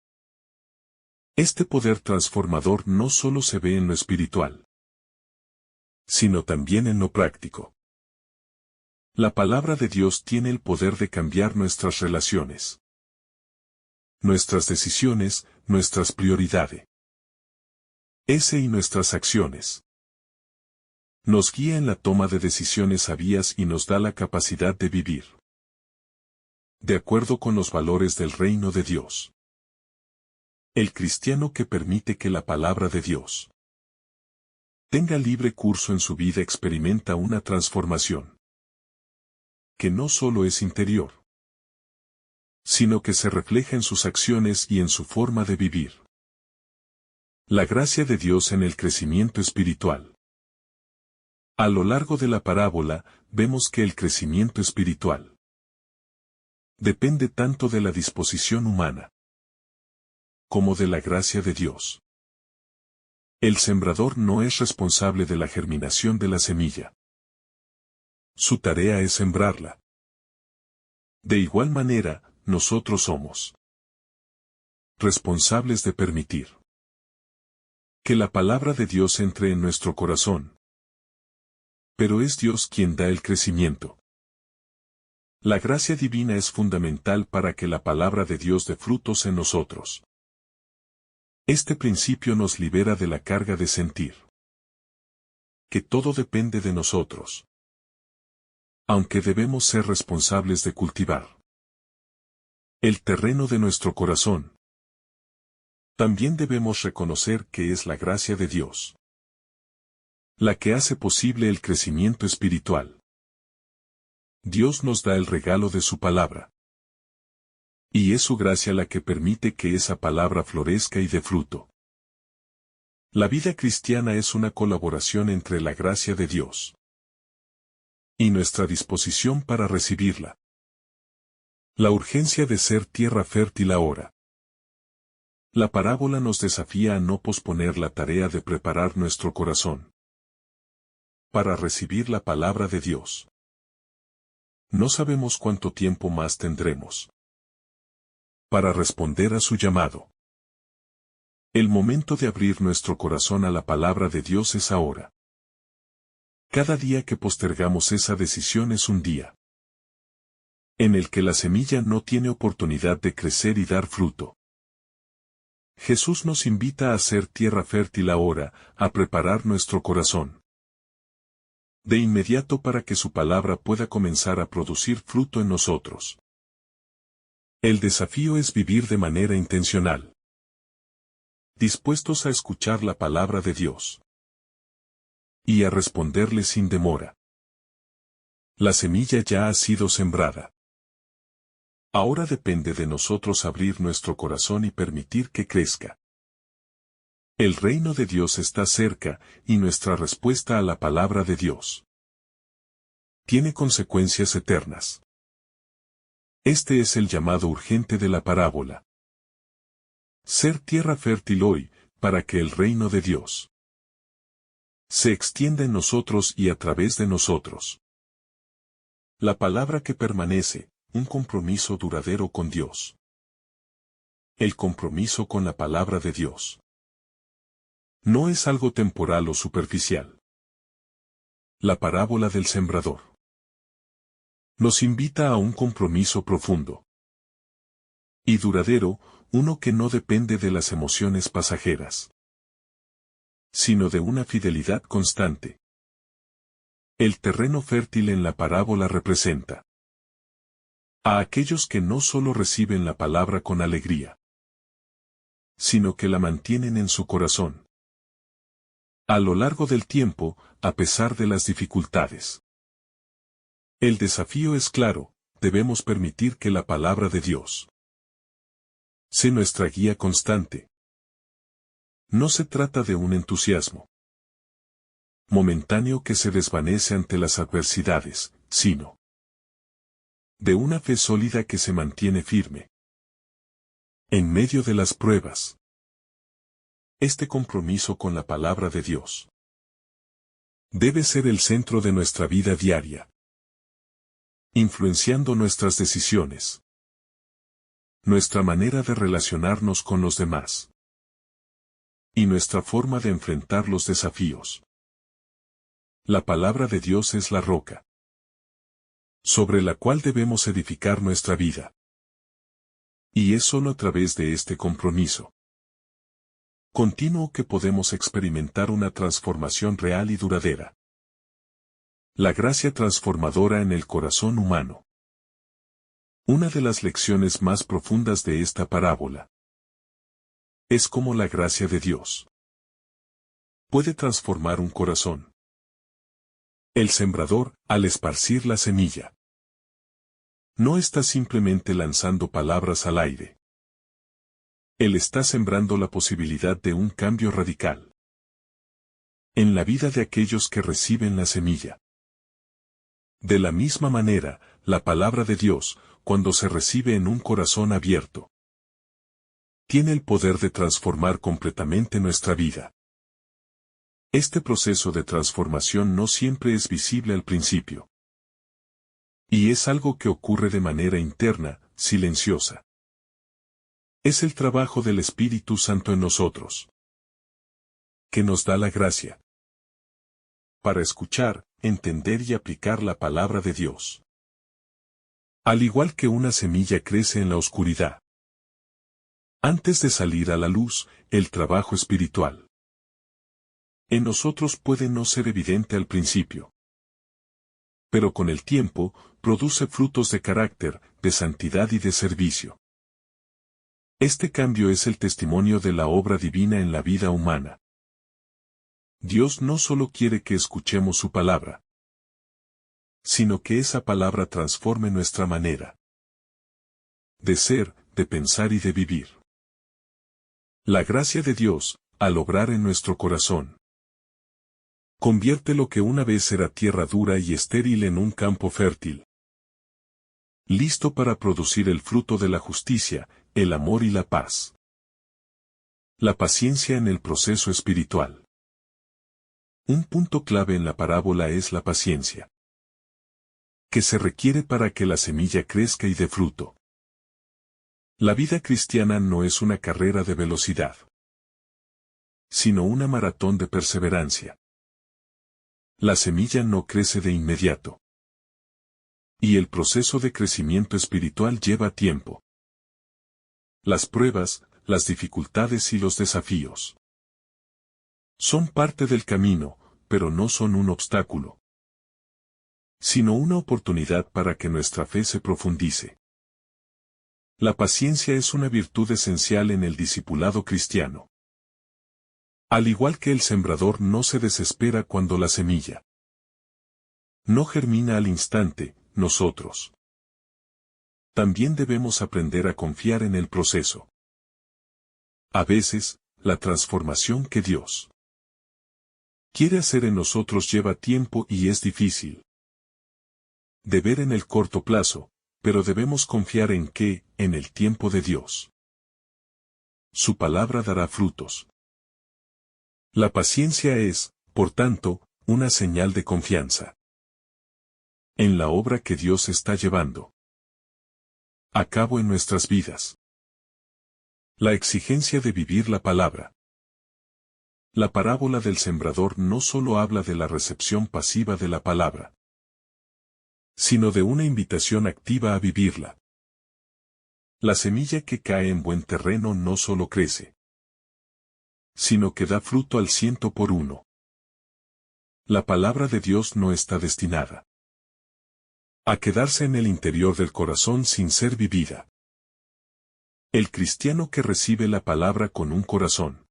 Speaker 1: Este poder transformador no solo se ve en lo espiritual, sino también en lo práctico. La palabra de Dios tiene el poder de cambiar nuestras relaciones, nuestras decisiones, nuestras prioridades, y nuestras acciones. Nos guía en la toma de decisiones sabias y nos da la capacidad de vivir de acuerdo con los valores del reino de Dios. El cristiano que permite que la palabra de Dios tenga libre curso en su vida experimenta una transformación que no solo es interior, sino que se refleja en sus acciones y en su forma de vivir. La gracia de Dios en el crecimiento espiritual. A lo largo de la parábola, vemos que el crecimiento espiritual depende tanto de la disposición humana como de la gracia de Dios. El sembrador no es responsable de la germinación de la semilla. Su tarea es sembrarla. De igual manera, nosotros somos responsables de permitir que la palabra de Dios entre en nuestro corazón. Pero es Dios quien da el crecimiento. La gracia divina es fundamental para que la palabra de Dios dé frutos en nosotros. Este principio nos libera de la carga de sentir que todo depende de nosotros, aunque debemos ser responsables de cultivar el terreno de nuestro corazón. También debemos reconocer que es la gracia de Dios la que hace posible el crecimiento espiritual. Dios nos da el regalo de su palabra. Y es su gracia la que permite que esa palabra florezca y dé fruto. La vida cristiana es una colaboración entre la gracia de Dios y nuestra disposición para recibirla. La urgencia de ser tierra fértil ahora. La parábola nos desafía a no posponer la tarea de preparar nuestro corazón para recibir la palabra de Dios. No sabemos cuánto tiempo más tendremos para responder a su llamado. El momento de abrir nuestro corazón a la palabra de Dios es ahora. Cada día que postergamos esa decisión es un día en el que la semilla no tiene oportunidad de crecer y dar fruto. Jesús nos invita a ser tierra fértil ahora, a preparar nuestro corazón de inmediato para que su palabra pueda comenzar a producir fruto en nosotros. El desafío es vivir de manera intencional, dispuestos a escuchar la palabra de Dios y a responderle sin demora. La semilla ya ha sido sembrada. Ahora depende de nosotros abrir nuestro corazón y permitir que crezca. El reino de Dios está cerca, y nuestra respuesta a la palabra de Dios tiene consecuencias eternas. Este es el llamado urgente de la parábola. Ser tierra fértil hoy, para que el reino de Dios se extienda en nosotros y a través de nosotros. La palabra que permanece, un compromiso duradero con Dios. El compromiso con la palabra de Dios no es algo temporal o superficial. La parábola del sembrador nos invita a un compromiso profundo y duradero, uno que no depende de las emociones pasajeras, sino de una fidelidad constante. El terreno fértil en la parábola representa a aquellos que no solo reciben la palabra con alegría, sino que la mantienen en su corazón a lo largo del tiempo, a pesar de las dificultades. El desafío es claro, debemos permitir que la palabra de Dios sea nuestra guía constante. No se trata de un entusiasmo momentáneo que se desvanece ante las adversidades, sino de una fe sólida que se mantiene firme en medio de las pruebas. Este compromiso con la palabra de Dios debe ser el centro de nuestra vida diaria, influenciando nuestras decisiones, nuestra manera de relacionarnos con los demás y nuestra forma de enfrentar los desafíos. La palabra de Dios es la roca sobre la cual debemos edificar nuestra vida. Y es solo a través de este compromiso continuo que podemos experimentar una transformación real y duradera. La gracia transformadora en el corazón humano. Una de las lecciones más profundas de esta parábola es cómo la gracia de Dios puede transformar un corazón. El sembrador, al esparcir la semilla, no está simplemente lanzando palabras al aire. Él está sembrando la posibilidad de un cambio radical en la vida de aquellos que reciben la semilla. De la misma manera, la palabra de Dios, cuando se recibe en un corazón abierto, tiene el poder de transformar completamente nuestra vida. Este proceso de transformación no siempre es visible al principio. Y es algo que ocurre de manera interna, silenciosa. Es el trabajo del Espíritu Santo en nosotros, que nos da la gracia para escuchar, entender y aplicar la palabra de Dios. Al igual que una semilla crece en la oscuridad, antes de salir a la luz, el trabajo espiritual en nosotros puede no ser evidente al principio, pero con el tiempo, produce frutos de carácter, de santidad y de servicio. Este cambio es el testimonio de la obra divina en la vida humana. Dios no solo quiere que escuchemos su palabra, sino que esa palabra transforme nuestra manera de ser, de pensar y de vivir. La gracia de Dios, al obrar en nuestro corazón, convierte lo que una vez era tierra dura y estéril en un campo fértil, listo para producir el fruto de la justicia, el amor y la paz. La paciencia en el proceso espiritual. Un punto clave en la parábola es la paciencia, que se requiere para que la semilla crezca y dé fruto. La vida cristiana no es una carrera de velocidad, sino una maratón de perseverancia. La semilla no crece de inmediato, y el proceso de crecimiento espiritual lleva tiempo. Las pruebas, las dificultades y los desafíos son parte del camino, pero no son un obstáculo, sino una oportunidad para que nuestra fe se profundice. La paciencia es una virtud esencial en el discipulado cristiano. Al igual que el sembrador no se desespera cuando la semilla no germina al instante, nosotros también debemos aprender a confiar en el proceso. A veces, la transformación que Dios quiere hacer en nosotros lleva tiempo y es difícil de ver en el corto plazo, pero debemos confiar en que, en el tiempo de Dios, su palabra dará frutos. La paciencia es, por tanto, una señal de confianza en la obra que Dios está llevando a cabo en nuestras vidas. La exigencia de vivir la palabra. La parábola del sembrador no solo habla de la recepción pasiva de la palabra, sino de una invitación activa a vivirla. La semilla que cae en buen terreno no solo crece, sino que da fruto al 100%. La palabra de Dios no está destinada a quedarse en el interior del corazón sin ser vivida. El cristiano que recibe la palabra con un corazón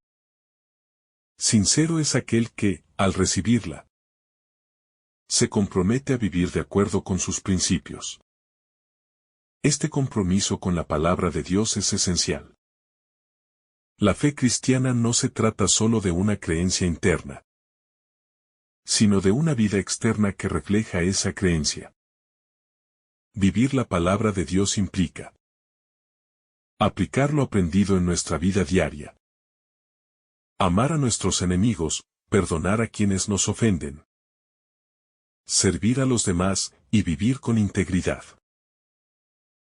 Speaker 1: sincero es aquel que, al recibirla, se compromete a vivir de acuerdo con sus principios. Este compromiso con la palabra de Dios es esencial. La fe cristiana no se trata solo de una creencia interna, sino de una vida externa que refleja esa creencia. Vivir la palabra de Dios implica aplicar lo aprendido en nuestra vida diaria. Amar a nuestros enemigos, perdonar a quienes nos ofenden, servir a los demás y vivir con integridad.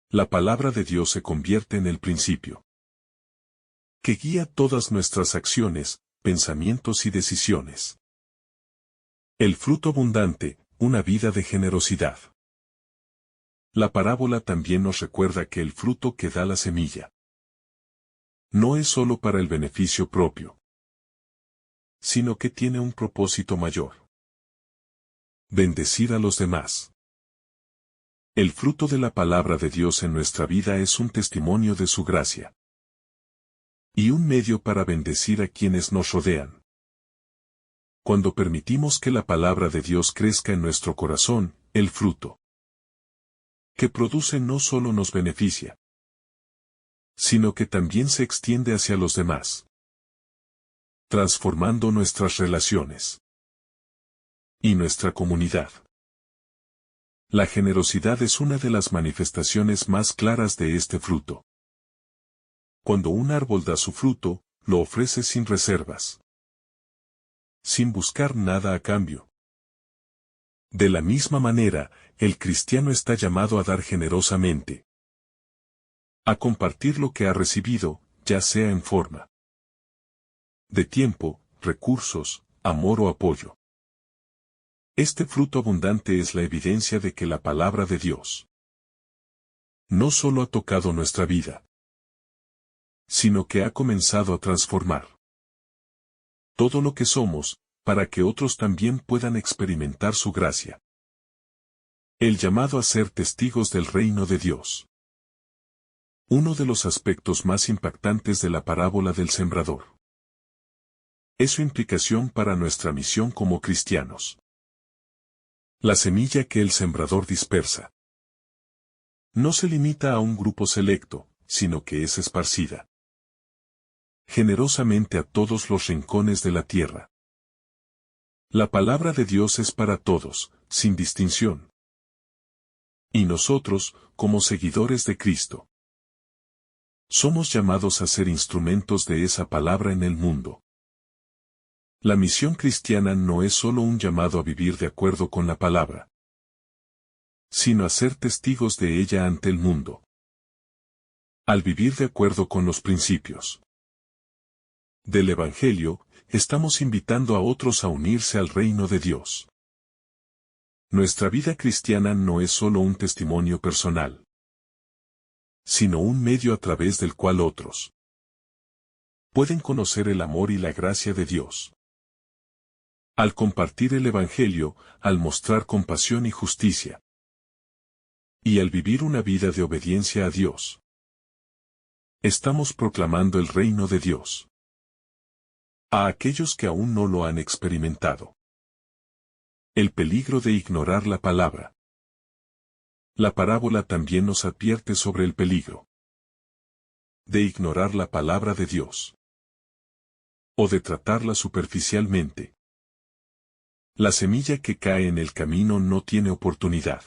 Speaker 1: La palabra de Dios se convierte en el principio que guía todas nuestras acciones, pensamientos y decisiones. El fruto abundante, una vida de generosidad. La parábola también nos recuerda que el fruto que da la semilla no es solo para el beneficio propio, sino que tiene un propósito mayor: bendecir a los demás. El fruto de la palabra de Dios en nuestra vida es un testimonio de su gracia y un medio para bendecir a quienes nos rodean. Cuando permitimos que la palabra de Dios crezca en nuestro corazón, el fruto que produce no solo nos beneficia, sino que también se extiende hacia los demás, transformando nuestras relaciones y nuestra comunidad. La generosidad es una de las manifestaciones más claras de este fruto. Cuando un árbol da su fruto, lo ofrece sin reservas, sin buscar nada a cambio. De la misma manera, el cristiano está llamado a dar generosamente, a compartir lo que ha recibido, ya sea en forma de tiempo, recursos, amor o apoyo. Este fruto abundante es la evidencia de que la palabra de Dios no solo ha tocado nuestra vida, sino que ha comenzado a transformar todo lo que somos, para que otros también puedan experimentar su gracia. El llamado a ser testigos del reino de Dios. Uno de los aspectos más impactantes de la parábola del sembrador es su implicación para nuestra misión como cristianos. La semilla que el sembrador dispersa no se limita a un grupo selecto, sino que es esparcida generosamente a todos los rincones de la tierra. La palabra de Dios es para todos, sin distinción. Y nosotros, como seguidores de Cristo, somos llamados a ser instrumentos de esa palabra en el mundo. La misión cristiana no es solo un llamado a vivir de acuerdo con la palabra, sino a ser testigos de ella ante el mundo. Al vivir de acuerdo con los principios del Evangelio, estamos invitando a otros a unirse al reino de Dios. Nuestra vida cristiana no es solo un testimonio personal, sino un medio a través del cual otros pueden conocer el amor y la gracia de Dios. Al compartir el Evangelio, al mostrar compasión y justicia, y al vivir una vida de obediencia a Dios, estamos proclamando el reino de Dios a aquellos que aún no lo han experimentado. El peligro de ignorar la palabra. La parábola también nos advierte sobre el peligro de ignorar la palabra de Dios o de tratarla superficialmente. La semilla que cae en el camino no tiene oportunidad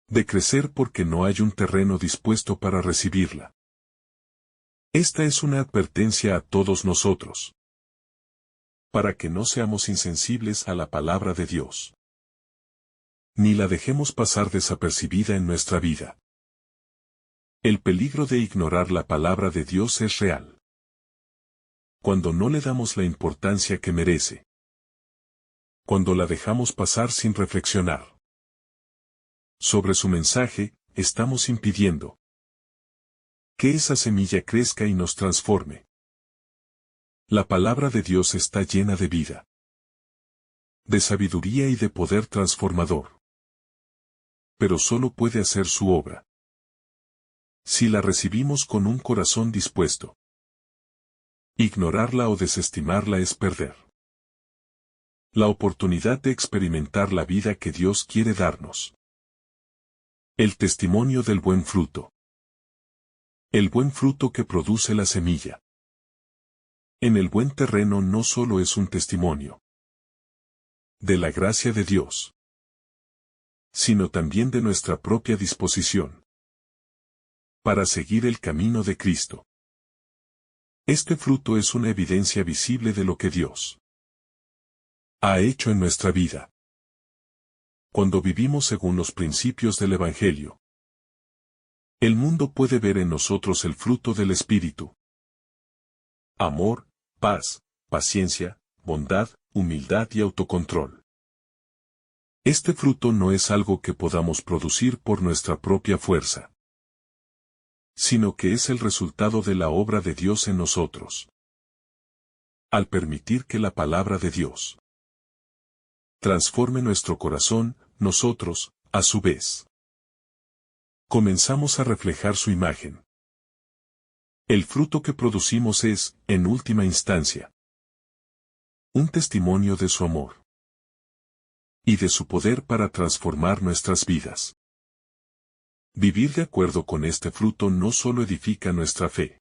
Speaker 1: de crecer porque no hay un terreno dispuesto para recibirla. Esta es una advertencia a todos nosotros, para que no seamos insensibles a la palabra de Dios, ni la dejemos pasar desapercibida en nuestra vida. El peligro de ignorar la palabra de Dios es real. Cuando no le damos la importancia que merece, cuando la dejamos pasar sin reflexionar sobre su mensaje, estamos impidiendo que esa semilla crezca y nos transforme. La palabra de Dios está llena de vida, de sabiduría y de poder transformador. Pero solo puede hacer su obra si la recibimos con un corazón dispuesto. Ignorarla o desestimarla es perder la oportunidad de experimentar la vida que Dios quiere darnos. El testimonio del buen fruto. El buen fruto que produce la semilla. En el buen terreno no solo es un testimonio de la gracia de Dios, sino también de nuestra propia disposición para seguir el camino de Cristo. Este fruto es una evidencia visible de lo que Dios ha hecho en nuestra vida. Cuando vivimos según los principios del Evangelio, el mundo puede ver en nosotros el fruto del Espíritu: amor, paz, paciencia, bondad, humildad y autocontrol. Este fruto no es algo que podamos producir por nuestra propia fuerza, sino que es el resultado de la obra de Dios en nosotros. Al permitir que la palabra de Dios transforme nuestro corazón, nosotros, a su vez, comenzamos a reflejar su imagen. El fruto que producimos es, en última instancia, un testimonio de su amor y de su poder para transformar nuestras vidas. Vivir de acuerdo con este fruto no solo edifica nuestra fe,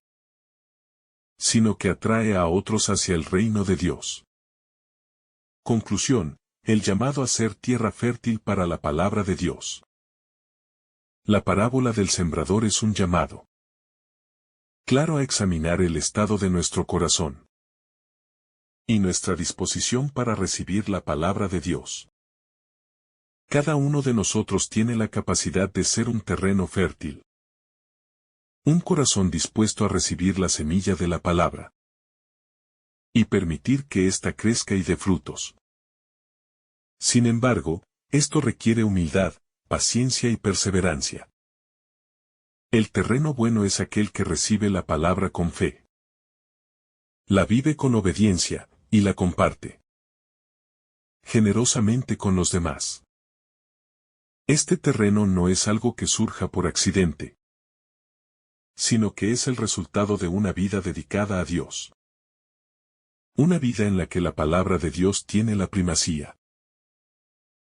Speaker 1: sino que atrae a otros hacia el reino de Dios. Conclusión: el llamado a ser tierra fértil para la palabra de Dios. La parábola del sembrador es un llamado claro a examinar el estado de nuestro corazón y nuestra disposición para recibir la palabra de Dios. Cada uno de nosotros tiene la capacidad de ser un terreno fértil, un corazón dispuesto a recibir la semilla de la palabra y permitir que ésta crezca y dé frutos. Sin embargo, esto requiere humildad, paciencia y perseverancia. El terreno bueno es aquel que recibe la palabra con fe, la vive con obediencia, y la comparte generosamente con los demás. Este terreno no es algo que surja por accidente, sino que es el resultado de una vida dedicada a Dios. Una vida en la que la palabra de Dios tiene la primacía.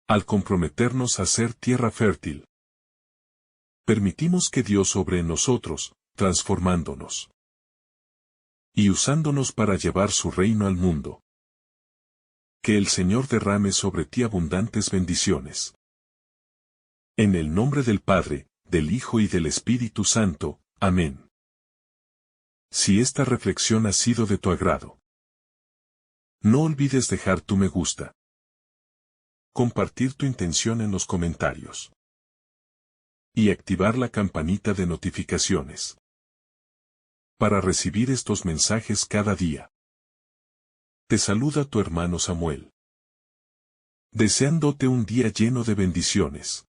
Speaker 1: Al comprometernos a ser tierra fértil, permitimos que Dios obre en nosotros, transformándonos y usándonos para llevar su reino al mundo. Que el Señor derrame sobre ti abundantes bendiciones. En el nombre del Padre, del Hijo y del Espíritu Santo. Amén. Si esta reflexión ha sido de tu agrado, no olvides dejar tu me gusta, compartir tu intención en los comentarios y activar la campanita de notificaciones para recibir estos mensajes cada día. Te saluda tu hermano Samuel, deseándote un día lleno de bendiciones.